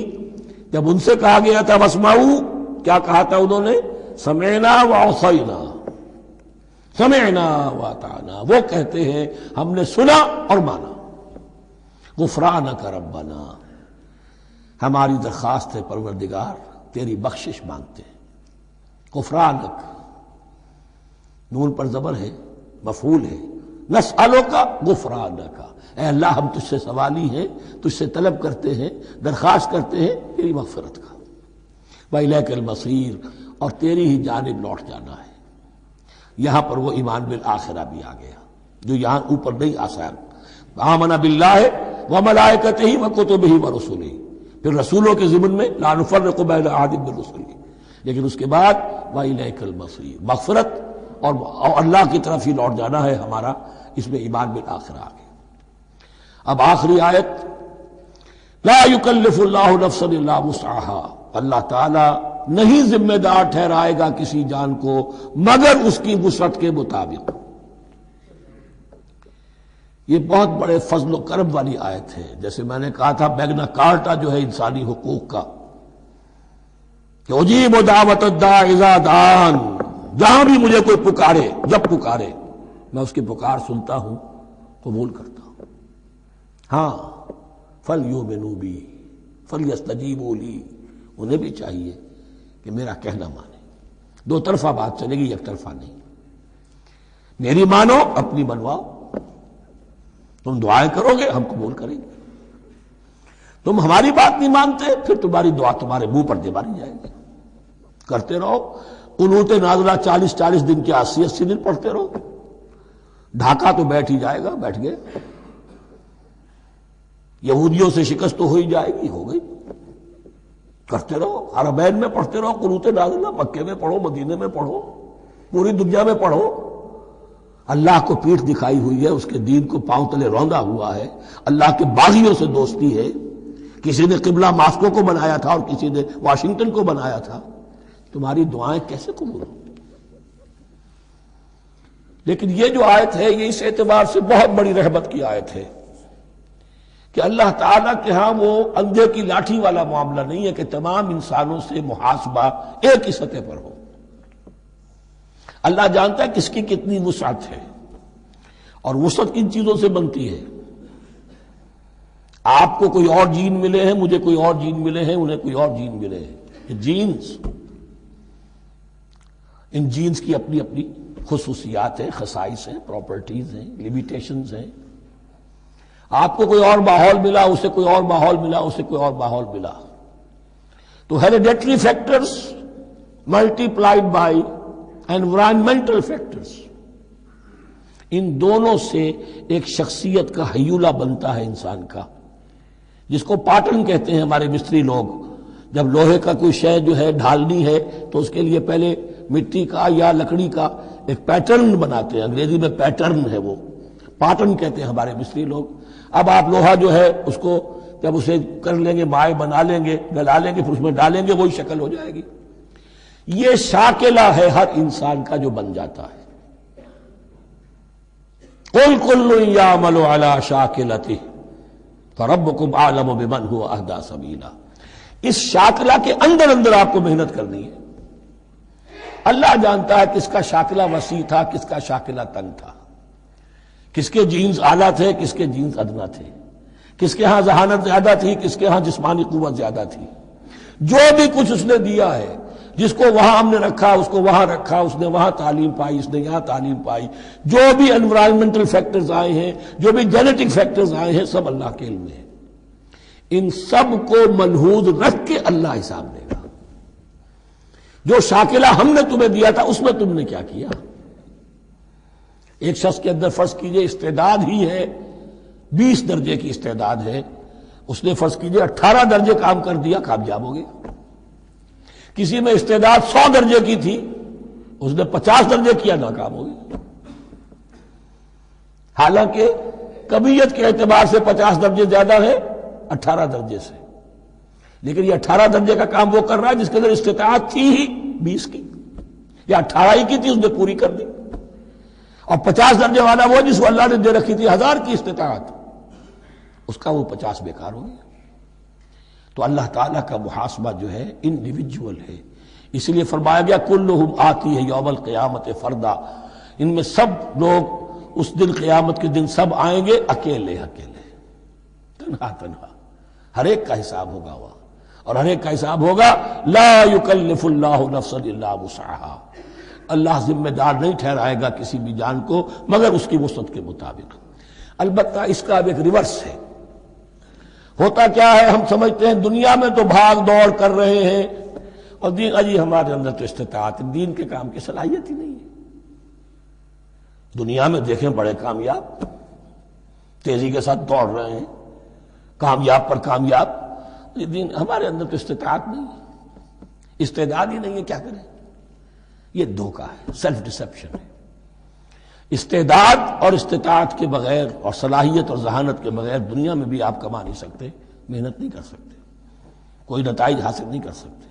[SPEAKER 1] جب ان سے کہا گیا تھا واسمعوا، کیا کہا تھا انہوں نے؟ سمعنا وعصینا، سمعنا واطعنا، وہ کہتے ہیں ہم نے سنا اور مانا۔ غفرانک ربنا، ہماری درخواست ہے پروردگار، تیری بخشش مانگتے ہیں۔ غفرانک، نون پر زبر ہے، مفعول ہے، نسألک غفرانک، اے اللہ ہم تجھ سے سوالی ہیں، تجھ سے طلب کرتے ہیں، درخواست کرتے ہیں تیری مغفرت کا، وإلیک المصیر، اور تیری ہی جانب لوٹ جانا ہے۔ یہاں پر وہ ایمان بالآخرہ بھی آ گیا جو یہاں اوپر نہیں آسان، آمن باللہ وملائکتہ وکتبہ ورسلہ، پھر رسولوں کے ضمن میں لا نفرق بین احد من رسلہ، لیکن اس کے بعد وإلیک المصیر، مغفرت اور اللہ کی طرف ہی لوٹ جانا ہے ہمارا، اس میں ایمان بالآخرہ آ گیا۔ اب آخری آیت، لا یکلف اللہ نفسا الا وسعہا، اللہ تعالی نہیں ذمہ دار ٹھہرائے گا کسی جان کو مگر اس کی وسعت کے مطابق۔ یہ بہت بڑے فضل و کرم والی آیت ہے، جیسے میں نے کہا تھا میگنا کارٹا جو ہے انسانی حقوق کا، کہ اجیب دعوت الداع اذا دعان، جہاں بھی مجھے کوئی پکارے، جب پکارے میں اس کی پکار سنتا ہوں، قبول کرتا ہوں۔ ہاں فَلْيُؤْمِنُوا بِي فَلْيَسْتَجِيبُوا لِي، انہیں بھی چاہیے کہ میرا کہنا مانے، دو طرفہ بات چلے گی، یک طرفہ نہیں۔ میری مانو، اپنی منواؤ، تم دعائیں کرو گے ہم قبول کریں گے، تم ہماری بات نہیں مانتے پھر تمہاری دعا تمہارے منہ پر دے ماری جائے گی۔ کرتے رہو قنوت نازلہ 40 دن کے 80 دن پڑھتے رہو، ڈھاکہ تو بیٹھ ہی جائے گا، بیٹھ گئے۔ یہودیوں سے شکست تو ہو ہی جائے گی، ہو گئی۔ کرتے رہو، حرمین میں پڑھتے رہو قنوت نازلہ، مکے میں پڑھو، مدینے میں پڑھو، پوری دنیا میں پڑھو۔ اللہ کو پیٹھ دکھائی ہوئی ہے، اس کے دین کو پاؤں تلے روندا ہوا ہے، اللہ کے باغیوں سے دوستی ہے، کسی نے قبلہ ماسکو کو بنایا تھا اور کسی نے واشنگٹن کو بنایا تھا، تمہاری دعائیں کیسے قبول ہوں؟ لیکن یہ جو آیت ہے یہ اس اعتبار سے بہت بڑی رحمت کی آیت ہے کہ اللہ تعالیٰ کے ہاں وہ اندھے کی لاٹھی والا معاملہ نہیں ہے کہ تمام انسانوں سے محاسبہ ایک ہی سطح پر ہو۔ اللہ جانتا ہے کس کی کتنی وسعت ہے، اور وسعت کن چیزوں سے بنتی ہے۔ آپ کو کوئی اور جین ملے ہیں، مجھے کوئی اور جین ملے ہیں، انہیں کوئی اور جین ملے ہیں، یہ جینز، ان جینز کی اپنی اپنی خصوصیات ہیں، خصائص ہیں، پراپرٹیز ہیں، لیمیٹیشنز ہیں۔ آپ کو کوئی اور ماحول ملا، اسے کوئی اور ماحول ملا، اسے کوئی اور ماحول ملا، تو hereditary factors multiplied by environmental factors, ان دونوں سے ایک شخصیت کا ہیولہ بنتا ہے انسان کا، جس کو پیٹرن کہتے ہیں ہمارے مستری لوگ۔ جب لوہے کا کوئی شے جو ہے ڈھالنی ہے تو اس کے لیے پہلے مٹی کا یا لکڑی کا ایک پیٹرن بناتے ہیں، انگریزی میں پیٹرن ہے، وہ پیٹرن کہتے ہیں ہمارے مستری لوگ۔ اب آپ لوہا جو ہے اس کو جب اسے کر لیں گے، مائع بنا لیں گے، گلا لیں گے، پھر اس میں ڈالیں گے، وہی شکل ہو جائے گی۔ یہ شاکلہ ہے ہر انسان کا جو بن جاتا ہے۔ قُلْ كُلٌّ يَعْمَلُ عَلَى شَاكِلَتِهِ فَرَبُّكُمْ أَعْلَمُ بِمَنْ هُوَ أَهْدَىٰ سَبِيلًا۔ اس شاکلہ کے اندر اندر آپ کو محنت کرنی ہے۔ اللہ جانتا ہے کس کا شاکلہ وسیع تھا، کس کا شاکلہ تنگ تھا، کس کے جینز اعلیٰ تھے، کس کے جینز ادنا تھے، کس کے ہاں ذہانت زیادہ تھی، کس کے ہاں جسمانی قوت زیادہ تھی۔ جو بھی کچھ اس نے دیا ہے، جس کو وہاں ہم نے رکھا اس کو وہاں رکھا، اس نے وہاں تعلیم پائی، اس نے یہاں تعلیم پائی، جو بھی انوائرمنٹل فیکٹرز آئے ہیں، جو بھی جینیٹک فیکٹرز آئے ہیں، سب اللہ کے علم میں ہے۔ ان سب کو ملحوظ رکھ کے اللہ حساب لے گا۔ جو شاکلہ ہم نے تمہیں دیا تھا اس میں تم نے کیا کیا؟ ایک شخص کے اندر فرض کیجئے استعداد ہی ہے 20 درجے کی استعداد ہے، اس نے فرض کیجئے 18 درجے کام کر دیا، کامیاب ہو گیا۔ کسی میں استعداد 100 درجے کی تھی، اس نے 50 درجے کیا، ناکام ہو گیا۔ حالانکہ کمیت کے اعتبار سے 50 درجے زیادہ ہے 18 درجے سے، لیکن یہ 18 درجے کا کام وہ کر رہا ہے جس کے اندر استطاعت تھی ہی 20 کی، یا 18 ہی کی تھی، اس نے پوری کر دی۔ اور 50 درجے والا وہ جس کو اللہ نے دے رکھی تھی 1000 کی استطاعت، اس کا وہ 50 بیکار ہو گیا۔ تو اللہ تعالیٰ کا محاسبہ جو ہے انڈیویجول ہے، اس لیے فرمایا گیا کلہم آتی ہے یوم القیامت فردا، ان میں سب لوگ اس دن قیامت کے دن سب آئیں گے اکیلے اکیلے، تنہا تنہا، ہر ایک کا حساب ہوگا وہاں، اور ہر ایک کا حساب ہوگا لا یکلف اللہ نفسا الا وسعہا، اللہ ذمہ دار نہیں ٹھہرائے گا کسی بھی جان کو مگر اس کی وسعت کے مطابق۔ البتہ اس کا اب ایک ریورس ہے۔ ہوتا کیا ہے، ہم سمجھتے ہیں دنیا میں تو بھاگ دوڑ کر رہے ہیں اور دین اجی ہمارے اندر تو استطاعت، دین کے کام کی صلاحیت ہی نہیں ہے۔ دنیا میں دیکھیں بڑے کامیاب تیزی کے ساتھ دوڑ رہے ہیں، کامیاب پر کامیاب، دین ہمارے اندر تو استطاعت نہیں ہے، استعداد ہی نہیں ہے، کیا کریں؟ یہ دھوکہ ہے، سیلف ڈسپشن ہے۔ استعداد اور استطاعت کے بغیر اور صلاحیت اور ذہانت کے بغیر دنیا میں بھی آپ کما نہیں سکتے، محنت نہیں کر سکتے، کوئی نتائج حاصل نہیں کر سکتے۔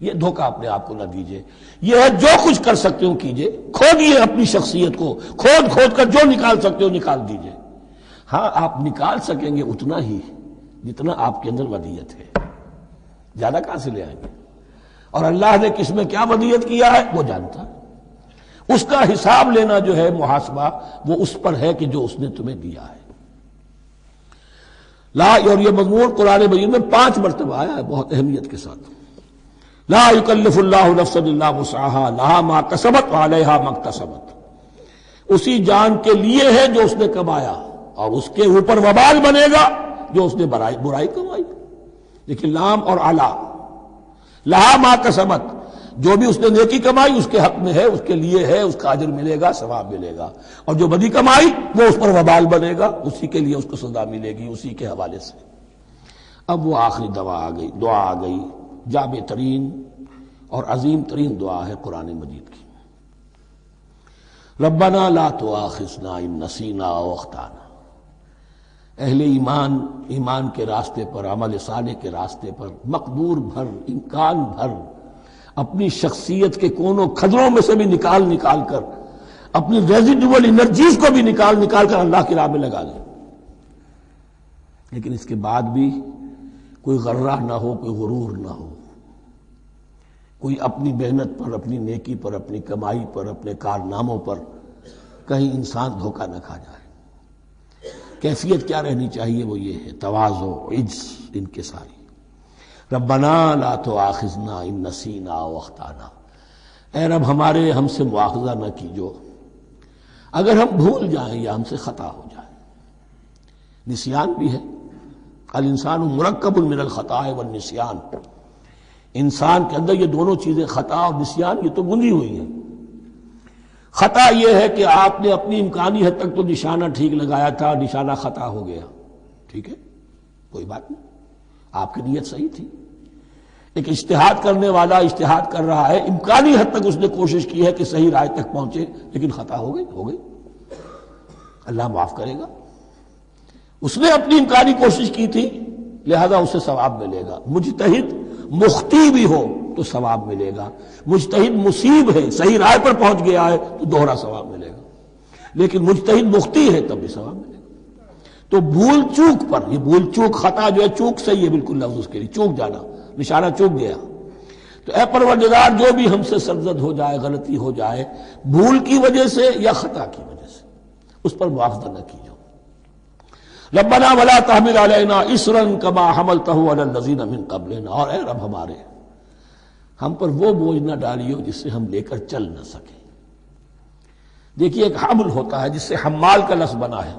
[SPEAKER 1] یہ دھوکہ اپنے آپ کو نہ دیجیے، یہ ہے جو کچھ کر سکتے ہو کیجیے، کھودیے اپنی شخصیت کو، کھود کھود کر جو نکال سکتے ہو نکال دیجیے۔ ہاں آپ نکال سکیں گے اتنا ہی جتنا آپ کے اندر ودیت ہے، زیادہ کہاں سے لے آئیں گے؟ اور اللہ نے کس میں کیا ودیت کیا ہے وہ جانتا ہے، اس کا حساب لینا جو ہے محاسبہ وہ اس پر ہے کہ جو اس نے تمہیں دیا ہے۔ لا، اور یہ مضمون قرآن مجید میں 5 مرتبہ آیا ہے بہت اہمیت کے ساتھ۔ لا یکلف اللہ نفسا الا وسعها لها ما کسبت وعلیہا ما اکتسبت، اسی جان کے لیے ہے جو اس نے کمایا اور اس کے اوپر وبال بنے گا جو اس نے برائی کمائی۔ لیکن لام اور علا، لہا ما کسبت، جو بھی اس نے نیکی کمائی اس کے حق میں ہے، اس کے لیے ہے، اس کا اجر ملے گا، ثواب ملے گا، اور جو بدی کمائی وہ اس پر وبال بنے گا، اسی کے لیے اس کو سزا ملے گی، اسی کے حوالے سے۔ اب وہ آخری دعا آ گئی، جامع ترین اور عظیم ترین دعا ہے قرآن مجید کی۔ ربنا لا تؤاخذنا ان نسینا او اخطانا۔ اہل ایمان کے راستے پر، عمل صالح کے راستے پر مقدور بھر، امکان بھر اپنی شخصیت کے کونوں کھدروں میں سے بھی نکال کر، اپنی ریزیڈول انرجیز کو بھی نکال کر اللہ کی راہ میں لگا لیں، لیکن اس کے بعد بھی کوئی غرہ نہ ہو، کوئی غرور نہ ہو، کوئی اپنی محنت پر، اپنی نیکی پر، اپنی کمائی پر، اپنے کارناموں پر کہیں انسان دھوکہ نہ کھا جائے۔ کیفیت کیا رہنی چاہیے؟ وہ یہ ہے تواضع، عجز، انکساری۔ ربنا لا تؤاخذنا ان نسینا او اخطانا، اے رب ہم سے مواخذہ نہ کیجو اگر ہم بھول جائیں یا ہم سے خطا ہو جائے۔ نسیان بھی ہے، الانسان مرکب من الخطاء والنسیان، انسان کے اندر یہ دونوں چیزیں، خطا اور نسیان، یہ تو گندھی ہوئی ہیں۔ خطا یہ ہے کہ آپ نے اپنی امکانی حد تک تو نشانہ ٹھیک لگایا تھا، نشانہ خطا ہو گیا، ٹھیک ہے، کوئی بات نہیں، آپ کی نیت صحیح تھی۔ ایک اجتہاد کرنے والا اجتہاد کر رہا ہے، امکانی حد تک اس نے کوشش کی ہے کہ صحیح رائے تک پہنچے، لیکن خطا ہو گئی، اللہ معاف کرے گا۔ اس نے اپنی امکانی کوشش کی تھی، لہذا اسے ثواب ملے گا۔ مجتہد مخطی بھی ہو تو ثواب ملے گا، مجتہد مصیب ہے، صحیح رائے پر پہنچ گیا ہے تو دوہرا ثواب ملے گا، لیکن مجتہد مخطی ہے تب بھی ثواب ملے گا۔ تو بھول چوک پر، یہ بھول چوک، خطا جو ہے چوک صحیح ہے بالکل لفظ اس کے لیے، چوک جانا، نشانہ چوک گیا۔ تو اے پروردگار جو بھی ہم سے سرزد ہو جائے، غلطی ہو جائے، بھول کی وجہ سے یا خطا کی وجہ سے، اس پر مواخذہ نہ کیجو۔ ربنا ولا تحمل علینا اصرا کما حملتہ علی الذین من قبلنا، اور اے رب ہمارے ہم پر وہ بوجھ نہ ڈالیو جس سے ہم لے کر چل نہ سکیں۔ دیکھیے ایک حمل ہوتا ہے جس سے حمال کا لفظ بنا ہے،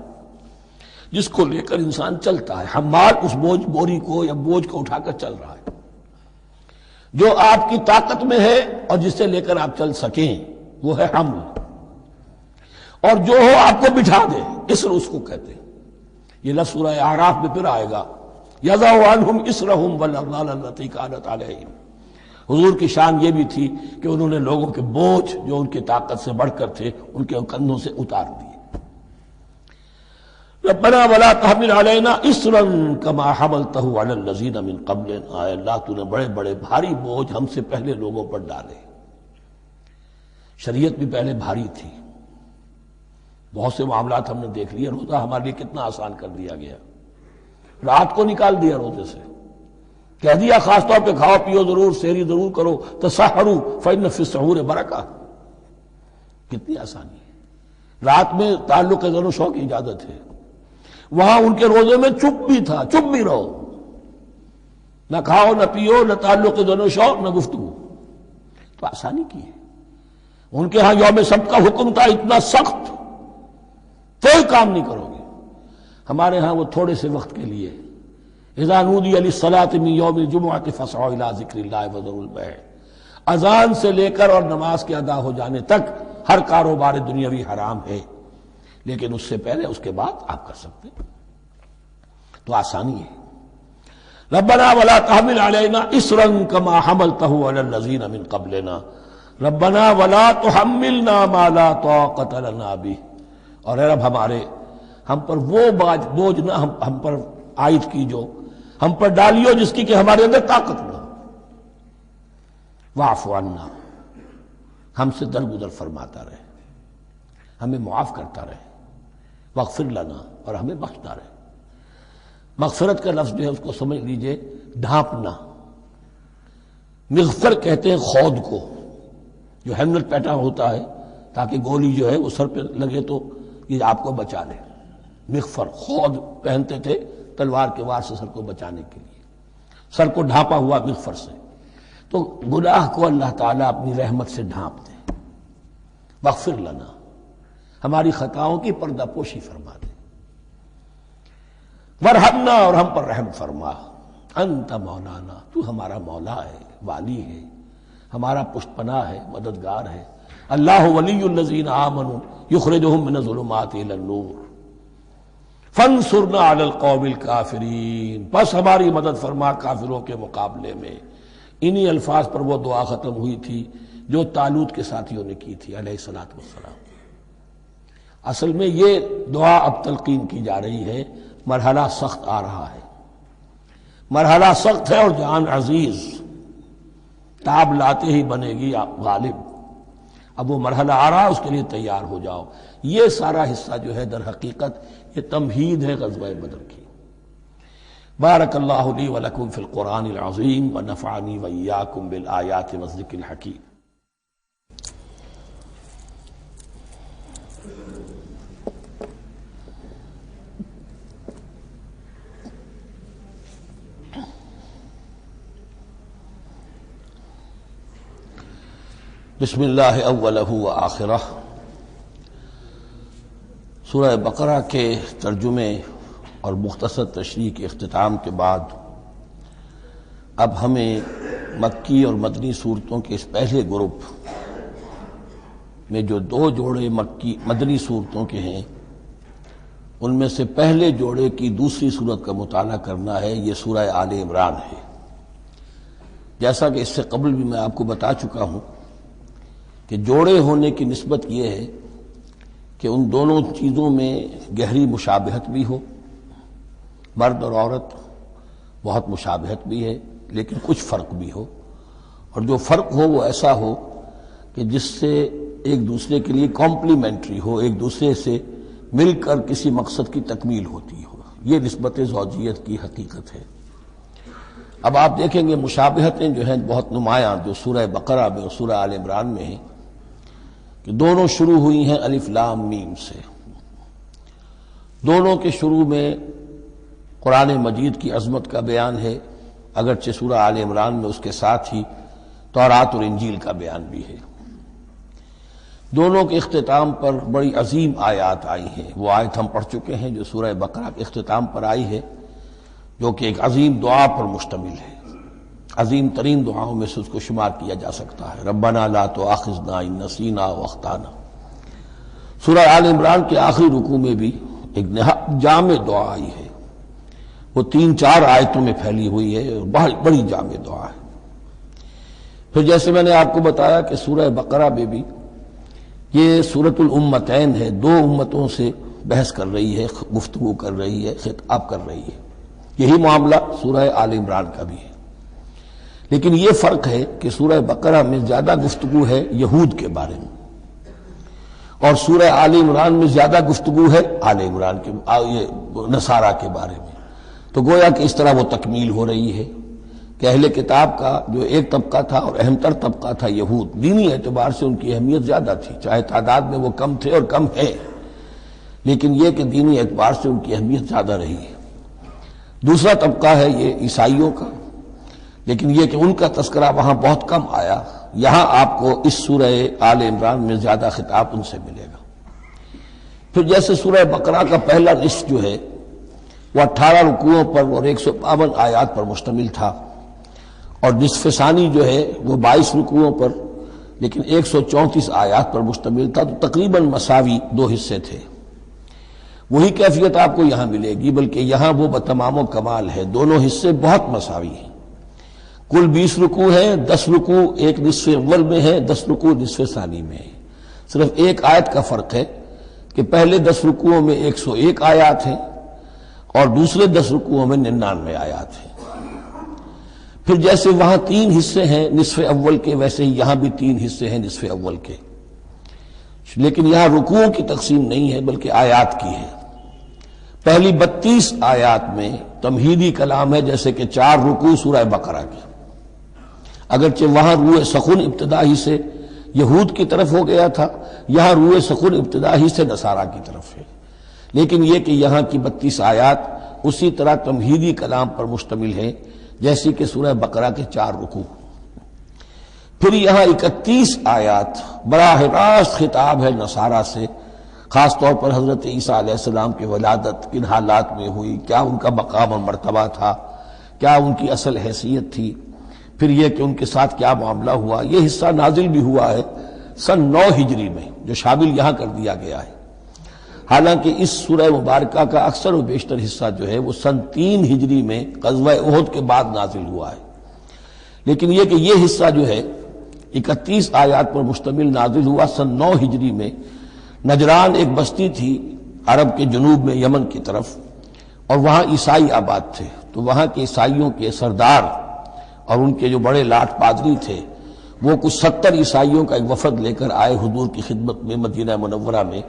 [SPEAKER 1] جس کو لے کر انسان چلتا ہے۔ حمال اس بوری کو یا بوجھ کو اٹھا کر چل رہا ہے، جو آپ کی طاقت میں ہے اور جس سے لے کر آپ چل سکیں وہ ہے حمل، اور جو ہو آپ کو بٹھا دے، اسر اس کو کہتے ہیں۔ یہ لفظ سورہ اعراف میں پھر آئے گا، یضع عنہم اسرہم والاغلال التی کانت علیہم۔ حضور کی شان یہ بھی تھی کہ انہوں نے لوگوں کے بوجھ جو ان کی طاقت سے بڑھ کر تھے ان کے کندھوں سے اتار دیے۔ ربنا ولا تحمل علینا اصرا کما حملتہ علی الذین من قبلنا، اے اللہ تو نے بڑے بڑے بھاری بوجھ ہم سے پہلے لوگوں پر ڈالے۔ شریعت بھی پہلے بھاری تھی، بہت سے معاملات ہم نے دیکھ لیے، روزہ ہمارے لیے کتنا آسان کر دیا گیا، رات کو نکال دیا روزے سے، کہہ دیا خاص طور پہ کھاؤ پیو ضرور، سحری ضرور کرو، تسحروا فإن فی السحور برکہ، کتنی آسانی ہے۔ رات میں تعلق زن و شو کی اجازت ہے، وہاں ان کے روزے میں چپ بھی تھا، چپ بھی رہو، نہ کھاؤ نہ پیو، نہ تعلق زن و شو، نہ گفتگو، تو آسانی کی ہے۔ ان کے ہاں یوم سبت کا حکم تھا اتنا سخت، کوئی کام نہیں کرو گے۔ ہمارے ہاں وہ تھوڑے سے وقت کے لیے، اذا نودی للصلاۃ من یوم الجمعۃ فاسعوا الی ذکر اللہ وذروا البیع، اذان سے لے کر اور نماز کے ادا ہو جانے تک ہر کاروبار دنیاوی حرام ہے، لیکن اس سے پہلے اس کے بعد آپ کر سکتے ہیں، تو آسانی ہے۔ ربنا ولا تحمل علینا اصرا کما حملته علی الذین من قبلنا ربنا ولا تحملنا ما لا طاقت لنا به، اور اے رب ہمارے، ہم پر وہ بوجھ نہ ہم پر عائد کیجو، ہم پر ڈالیو جس کی کہ ہمارے اندر طاقت نہ ہو۔ واعف عنا، ہم سے درگزر فرماتا رہے، ہمیں معاف کرتا رہے، واغفر لنا، اور ہمیں بخشتا رہے۔ مغفرت کا لفظ جو ہے اس کو سمجھ لیجئے ڈھانپنا، مغفر کہتے ہیں خود کو، جو ہیلمٹ پہنا ہوتا ہے تاکہ گولی جو ہے وہ سر پہ لگے تو یہ آپ کو بچا لے۔ مغفر خود پہنتے تھے تلوار کے وار سے سر کو بچانے کے لیے، سر کو ڈھانپا ہوا مغفر سے۔ تو گناہ کو اللہ تعالیٰ اپنی رحمت سے ڈھانپ دے۔ واغفر لنا، ہماری خطاؤں کی پردہ پوشی فرما دے۔ ورحمنا، اور ہم پر رحم فرما۔ انت مولانا، تو ہمارا مولا ہے، والی ہے، ہمارا پشت پناہ ہے، مددگار ہے۔ اللہ ولی الذین آمنوا یخرجہم من الظلمات الی النور فانصرنا علی القوم الکافرین، بس ہماری مدد فرما کافروں کے مقابلے میں۔ انہی الفاظ پر وہ دعا ختم ہوئی تھی جو طالوت کے ساتھیوں نے کی تھی علیہ الصلوۃ والسلام۔ اصل میں یہ دعا اب تلقین کی جا رہی ہے، مرحلہ سخت آ رہا ہے، مرحلہ سخت ہے اور جان عزیز، تاب لاتے ہی بنے گی غالب۔ اب وہ مرحلہ آ رہا ہے، اس کے لیے تیار ہو جاؤ۔ یہ سارا حصہ جو ہے در حقیقت یہ تمہید ہے غزوہ بدر کی۔ بارک اللہ لی ولکم فی القرآن العظیم ونفعنی وإیاکم بالآیات والذکر الحکیم۔ بسم اللہ اولہ و آخرہ۔ سورہ بقرہ کے ترجمے اور مختصر تشریح کے اختتام کے بعد اب ہمیں مکی اور مدنی صورتوں کے اس پہلے گروپ میں جو دو جوڑے مدنی صورتوں کے ہیں، ان میں سے پہلے جوڑے کی دوسری صورت کا مطالعہ کرنا ہے۔ یہ سورہ آل عمران ہے۔ جیسا کہ اس سے قبل بھی میں آپ کو بتا چکا ہوں کہ جوڑے ہونے کی نسبت یہ ہے کہ ان دونوں چیزوں میں گہری مشابہت بھی ہو، مرد اور عورت بہت مشابہت بھی ہے لیکن کچھ فرق بھی ہو، اور جو فرق ہو وہ ایسا ہو کہ جس سے ایک دوسرے کے لیے کمپلیمنٹری ہو، ایک دوسرے سے مل کر کسی مقصد کی تکمیل ہوتی ہو۔ یہ نسبت زوجیت کی حقیقت ہے۔ اب آپ دیکھیں گے مشابہتیں جو ہیں بہت نمایاں جو سورہ بقرہ میں اور سورہ آل عمران میں ہیں، کہ دونوں شروع ہوئی ہیں الف لام میم سے۔ دونوں کے شروع میں قرآن مجید کی عظمت کا بیان ہے، اگرچہ سورہ آل عمران میں اس کے ساتھ ہی تورات اور انجیل کا بیان بھی ہے۔ دونوں کے اختتام پر بڑی عظیم آیات آئی ہیں۔ وہ آیت ہم پڑھ چکے ہیں جو سورہ بقرہ کے اختتام پر آئی ہے، جو کہ ایک عظیم دعا پر مشتمل ہے، عظیم ترین دعاؤں میں سے اس کو شمار کیا جا سکتا ہے۔ ربنا لا تؤاخذنا ان نسینا او اخطانا۔ سورہ آل عمران کے آخری رکوع میں بھی ایک نہایت جامع دعا آئی ہے، وہ 3-4 آیتوں میں پھیلی ہوئی ہے اور بڑی جامع دعا ہے۔ پھر جیسے میں نے آپ کو بتایا کہ سورہ بقرہ میں بھی یہ سورۃ الامتین ہے، دو امتوں سے بحث کر رہی ہے، گفتگو کر رہی ہے، خطاب کر رہی ہے۔ یہی معاملہ سورہ آل عمران کا بھی ہے، لیکن یہ فرق ہے کہ سورہ بقرہ میں زیادہ گفتگو ہے یہود کے بارے میں، اور سورہ آل عمران میں زیادہ گفتگو ہے آل عمران کے نصارہ کے بارے میں۔ تو گویا کہ اس طرح وہ تکمیل ہو رہی ہے کہ اہل کتاب کا جو ایک طبقہ تھا اور اہم تر طبقہ تھا یہود، دینی اعتبار سے ان کی اہمیت زیادہ تھی، چاہے تعداد میں وہ کم تھے اور کم ہے، لیکن یہ کہ دینی اعتبار سے ان کی اہمیت زیادہ رہی ہے۔ دوسرا طبقہ ہے یہ عیسائیوں کا، لیکن یہ کہ ان کا تذکرہ وہاں بہت کم آیا، یہاں آپ کو اس سورہ آل عمران میں زیادہ خطاب ان سے ملے گا۔ پھر جیسے سورہ بقرہ کا پہلا نصف جو ہے وہ 18 رکوعوں پر اور 152 آیات پر مشتمل تھا، اور نصف ثانی جو ہے وہ 22 رکوعوں پر لیکن 134 آیات پر مشتمل تھا، تو تقریباً مساوی دو حصے تھے۔ وہی کیفیت آپ کو یہاں ملے گی، بلکہ یہاں وہ بتمام و کمال ہے، دونوں حصے بہت مساوی ہیں۔ کل 20 رکوع ہیں، 10 رکوع ایک نصف اول میں ہے، 10 رکوع نصف ثانی میں ہے۔ صرف ایک آیت کا فرق ہے کہ پہلے 10 رکوعوں میں 101 آیات ہیں اور دوسرے 10 رکوعوں میں 99 آیات ہیں۔ پھر جیسے وہاں 3 حصے ہیں نصف اول کے، ویسے ہی یہاں بھی 3 حصے ہیں نصف اول کے، لیکن یہاں رکوعوں کی تقسیم نہیں ہے بلکہ آیات کی ہے۔ پہلی 32 آیات میں تمہیدی کلام ہے، جیسے کہ 4 رکوع سورہ بقرہ کے، اگرچہ وہاں روح سخن ابتدا ہی سے یہود کی طرف ہو گیا تھا، یہاں روح سخن ابتدا ہی سے نصارہ کی طرف ہے، لیکن یہ کہ یہاں کی 32 آیات اسی طرح تمہیدی کلام پر مشتمل ہے جیسی کہ سورہ بقرہ کے 4 رکوع۔ پھر یہاں 31 آیات براہ راست خطاب ہے نصارہ سے، خاص طور پر حضرت عیسیٰ علیہ السلام کی ولادت کن حالات میں ہوئی، کیا ان کا مقام اور مرتبہ تھا، کیا ان کی اصل حیثیت تھی، پھر یہ کہ ان کے ساتھ کیا معاملہ ہوا۔ یہ حصہ نازل بھی ہوا ہے سن 9 ہجری میں، جو شامل یہاں کر دیا گیا ہے، حالانکہ اس سورہ مبارکہ کا اکثر و بیشتر حصہ جو ہے وہ سن 3 ہجری میں غزوہ احد کے بعد نازل ہوا ہے، لیکن یہ کہ یہ حصہ جو ہے 31 آیات پر مشتمل نازل ہوا سن 9 ہجری میں۔ نجران ایک بستی تھی عرب کے جنوب میں یمن کی طرف، اور وہاں عیسائی آباد تھے، تو وہاں کے عیسائیوں کے سردار اور ان کے جو بڑے لاٹ پادری تھے وہ کچھ 70 عیسائیوں کا ایک وفد لے کر آئے حضور کی خدمت میں مدینہ منورہ میں،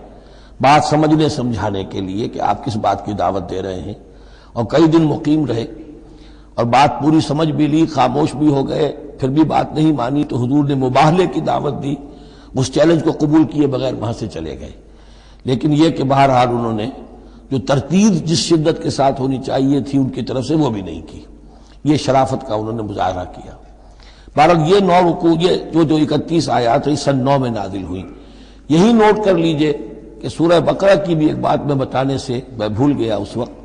[SPEAKER 1] بات سمجھنے سمجھانے کے لیے کہ آپ کس بات کی دعوت دے رہے ہیں، اور کئی دن مقیم رہے اور بات پوری سمجھ بھی لی، خاموش بھی ہو گئے، پھر بھی بات نہیں مانی تو حضور نے مباہلے کی دعوت دی، اس چیلنج کو قبول کیے بغیر وہاں سے چلے گئے۔ لیکن یہ کہ بہرحال انہوں نے جو ترتیب جس شدت کے ساتھ ہونی چاہیے تھی ان کی طرف سے وہ بھی نہیں کی، یہ شرافت کا انہوں نے مظاہرہ کیا۔ بہرحال یہ 9 رکوع، یہ جو 31 آیات ہیں سن 9 میں نازل ہوئی۔ یہی نوٹ کر لیجئے کہ سورہ بقرہ کی بھی ایک بات میں بتانے سے میں بھول گیا اس وقت،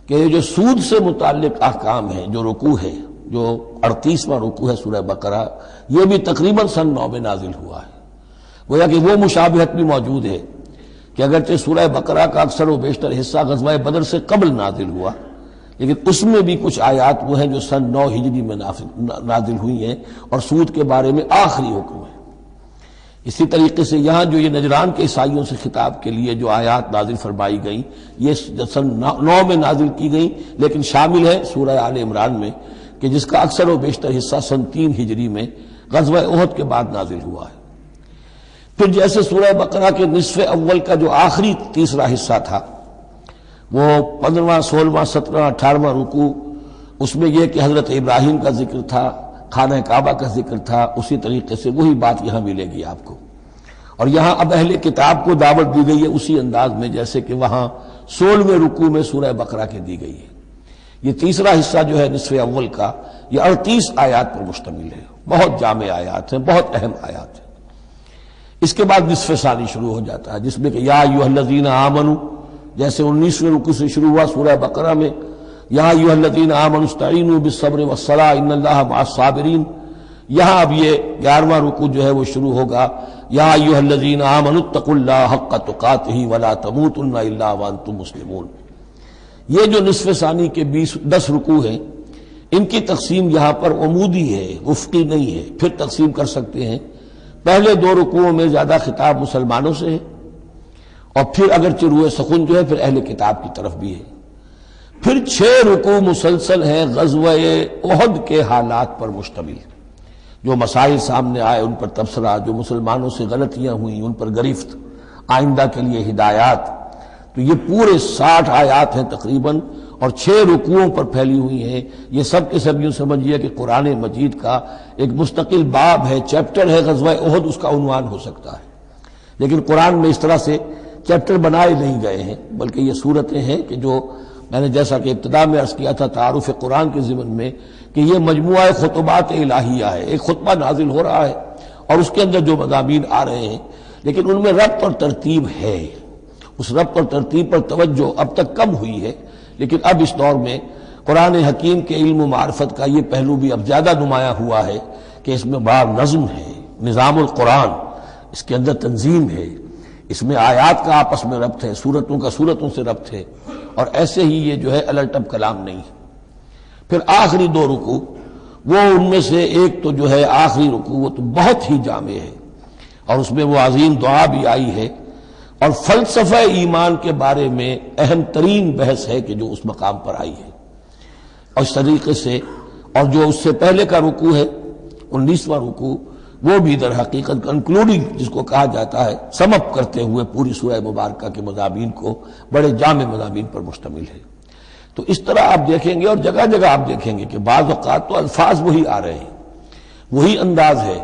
[SPEAKER 1] کہ یہ جو سود سے متعلق احکام ہیں، جو رکوع ہے، جو 38واں رکوع ہے سورہ بقرہ، یہ بھی تقریباً سن 9 میں نازل ہوا ہے۔ گویا کہ وہ مشابہت بھی موجود ہے کہ اگرچہ سورہ بقرہ کا اکثر و بیشتر حصہ غزوہ بدر سے قبل نازل ہوا، لیکن اس میں بھی کچھ آیات وہ ہیں جو سن 9 ہجری میں نازل ہوئی ہیں اور سود کے بارے میں آخری حکم ہے۔ اسی طریقے سے یہاں جو یہ نجران کے عیسائیوں سے خطاب کے لیے جو آیات نازل فرمائی گئیں، یہ سن 9 میں نازل کی گئیں، لیکن شامل ہے سورہ آل عمران میں، کہ جس کا اکثر و بیشتر حصہ سن 3 ہجری میں غزوہ احد کے بعد نازل ہوا ہے۔ پھر جیسے سورہ بقرہ کے نصف اول کا جو آخری تیسرا حصہ تھا، وہ 15واں 16واں 17واں 18واں رکوع، اس میں یہ کہ حضرت ابراہیم کا ذکر تھا، خانہ کعبہ کا ذکر تھا، اسی طریقے سے وہی بات یہاں ملے گی آپ کو۔ اور یہاں اب اہل کتاب کو دعوت دی گئی ہے اسی انداز میں جیسے کہ وہاں 16ویں رکوع میں سورہ بقرہ کے دی گئی ہے۔ یہ تیسرا حصہ جو ہے نصف اول کا، یہ 38 آیات پر مشتمل ہے، بہت جامع آیات ہیں، بہت اہم آیات ہیں۔ اس کے بعد نصف ثانی شروع ہو جاتا ہے، جس میں کہ یا ایھا الذین آمنوا، جیسے 19ویں رکوع سے شروع ہوا سورہ بقرہ میں، یا ایھا الذین آمنوا استعینوا بالصبر والصلاۃ ان اللہ مع الصابرین، یہاں اب یہ 11واں رکوع جو ہے وہ شروع ہوگا، یا ایھا الذین آمنوا اتقوا اللہ حق تقاتہ ولا تموتن الا وانتم مسلمون۔ یہ جو نصف ثانی کے 10 رکوع ہیں، ان کی تقسیم یہاں پر عمودی ہے، افقی نہیں ہے۔ پھر تقسیم کر سکتے ہیں، پہلے 2 رکوعوں میں زیادہ خطاب مسلمانوں سے ہے، اور پھر اگرچہ روح سخن جو ہے پھر اہل کتاب کی طرف بھی ہے۔ پھر 6 رکوع مسلسل ہیں غزوہ احد کے حالات پر مشتمل، جو مسائل سامنے آئے ان پر تبصرہ، جو مسلمانوں سے غلطیاں ہوئیں ان پر گرفت، آئندہ کے لیے ہدایات۔ تو یہ پورے 60 آیات ہیں تقریباً، اور 6 رکوعوں پر پھیلی ہوئی ہیں۔ یہ سب کے سب یوں سمجھیے کہ قرآن مجید کا ایک مستقل باب ہے، چیپٹر ہے، غزوہ احد اس کا عنوان ہو سکتا ہے، لیکن قرآن میں اس طرح سے چیپٹر بنائے نہیں گئے ہیں، بلکہ یہ صورتیں ہیں کہ جو میں نے جیسا کہ ابتدا میں عرض کیا تھا تعارف قرآن کے ضمن میں، کہ یہ مجموعہ خطبات الہیہ ہے، ایک خطبہ نازل ہو رہا ہے اور اس کے اندر جو مضامین آ رہے ہیں، لیکن ان میں ربط اور ترتیب ہے۔ اس ربط اور ترتیب پر توجہ اب تک کم ہوئی ہے، لیکن اب اس دور میں قرآن حکیم کے علم و معرفت کا یہ پہلو بھی اب زیادہ نمایاں ہوا ہے کہ اس میں بڑا نظم ہے، نظام القرآن، اس کے اندر تنظیم ہے، اس میں آیات کا آپس میں ربط ہے، سورتوں کا سورتوں سے ربط ہے، اور ایسے ہی یہ جو ہے الٹپ کلام نہیں ہے۔ پھر آخری دو رکوع، وہ ان میں سے ایک تو جو ہے آخری رکوع وہ تو بہت ہی جامع ہے، اور اس میں وہ عظیم دعا بھی آئی ہے، اور فلسفہ ایمان کے بارے میں اہم ترین بحث ہے کہ جو اس مقام پر آئی ہے۔ اور اس طریقے سے، اور جو اس سے پہلے کا رکوع ہے 19واں رکوع، وہ بھی در حقیقت کنکلوڈنگ جس کو کہا جاتا ہے، سم اپ کرتے ہوئے پوری سورہ مبارکہ کے مضامین کو، بڑے جامع مضامین پر مشتمل ہے۔ تو اس طرح آپ دیکھیں گے، اور جگہ جگہ آپ دیکھیں گے کہ بعض اوقات تو الفاظ وہی آ رہے ہیں، وہی انداز ہے۔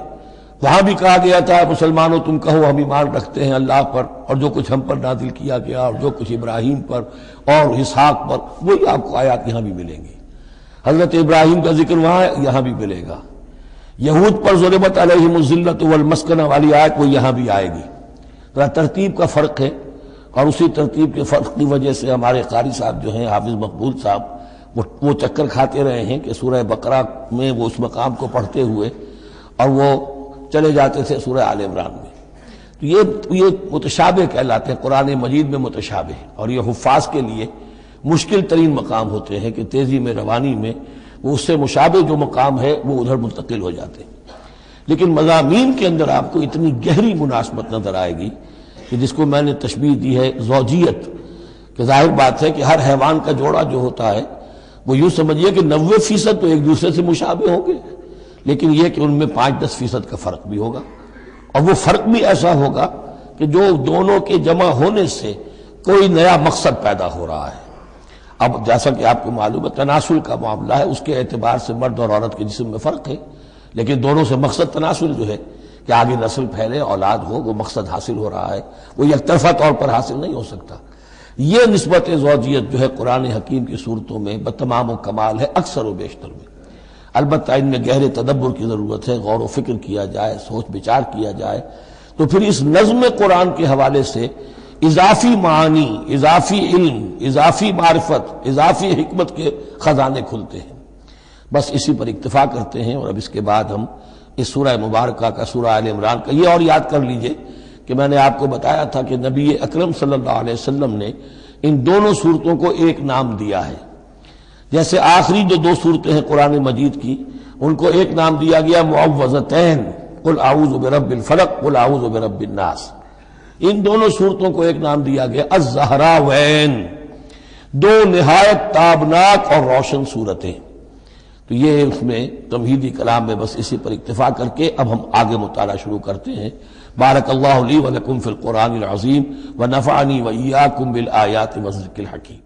[SPEAKER 1] وہاں بھی کہا گیا تھا مسلمانوں تم کہو ہم ایمان رکھتے ہیں اللہ پر اور جو کچھ ہم پر نازل کیا گیا اور جو کچھ ابراہیم پر اور اسحاق پر، وہی آپ کو آیات یہاں بھی ملیں گی۔ حضرت ابراہیم کا ذکر وہاں یہاں بھی ملے گا۔ یہود پر ضربت علیہم الذلۃ والمسکنہ والی آیت وہ یہاں بھی آئے گی۔ ذرا ترتیب کا فرق ہے، اور اسی ترتیب کے فرق کی وجہ سے ہمارے قاری صاحب جو ہیں حافظ مقبول صاحب وہ چکر کھاتے رہے ہیں کہ سورہ بقرہ میں وہ اس مقام کو پڑھتے ہوئے اور وہ چلے جاتے تھے سورہ آل عمران میں۔ تو یہ متشابہ کہلاتے ہیں، قرآن مجید میں متشابہ، اور یہ حفاظ کے لیے مشکل ترین مقام ہوتے ہیں کہ تیزی میں روانی میں وہ اس سے مشابہ جو مقام ہے وہ ادھر منتقل ہو جاتے ہیں۔ لیکن مضامین کے اندر آپ کو اتنی گہری مناسبت نظر آئے گی کہ جس کو میں نے تشبیہ دی ہے زوجیت، کہ ظاہر بات ہے کہ ہر حیوان کا جوڑا جو ہوتا ہے وہ یوں سمجھیے کہ 90% تو ایک دوسرے سے مشابہ ہوں گے، لیکن یہ کہ ان میں 5-10% کا فرق بھی ہوگا، اور وہ فرق بھی ایسا ہوگا کہ جو دونوں کے جمع ہونے سے کوئی نیا مقصد پیدا ہو رہا ہے۔ اب جیسا کہ آپ کو معلوم ہے تناسل کا معاملہ ہے، اس کے اعتبار سے مرد اور عورت کے جسم میں فرق ہے، لیکن دونوں سے مقصد تناسل جو ہے کہ آگے نسل پھیلے، اولاد ہو، وہ مقصد حاصل ہو رہا ہے، وہ یک طرفہ طور پر حاصل نہیں ہو سکتا۔ یہ نسبت زوجیت جو ہے قرآن حکیم کی صورتوں میں بتمام و کمال ہے، اکثر و بیشتر میں۔ البتہ ان میں گہرے تدبر کی ضرورت ہے، غور و فکر کیا جائے، سوچ بچار کیا جائے، تو پھر اس نظم قرآن کے حوالے سے اضافی معانی، اضافی علم، اضافی معرفت، اضافی حکمت کے خزانے کھلتے ہیں۔ بس اسی پر اکتفا کرتے ہیں، اور اب اس کے بعد ہم اس سورہ مبارکہ کا سورہ آل عمران کا یہ اور یاد کر لیجئے کہ میں نے آپ کو بتایا تھا کہ نبی اکرم صلی اللہ علیہ وسلم نے ان دونوں صورتوں کو ایک نام دیا ہے۔ جیسے آخری جو 2 صورتیں ہیں قرآن مجید کی، ان کو ایک نام دیا گیا معوذتین، قل اعوذ برب الفلق قل اعوذ برب الناس۔ ان دونوں صورتوں کو ایک نام دیا گیا الزہراوین، 2 نہایت تابناک اور روشن صورتیں۔ تو یہ اس میں تمہیدی کلام میں بس اسی پر اکتفا کر کے اب ہم آگے مطالعہ شروع کرتے ہیں۔ بارک اللہ لی و لکم فی القرآن العظیم و نفعنی و ایاکم بالآیات والذکر الحکیم۔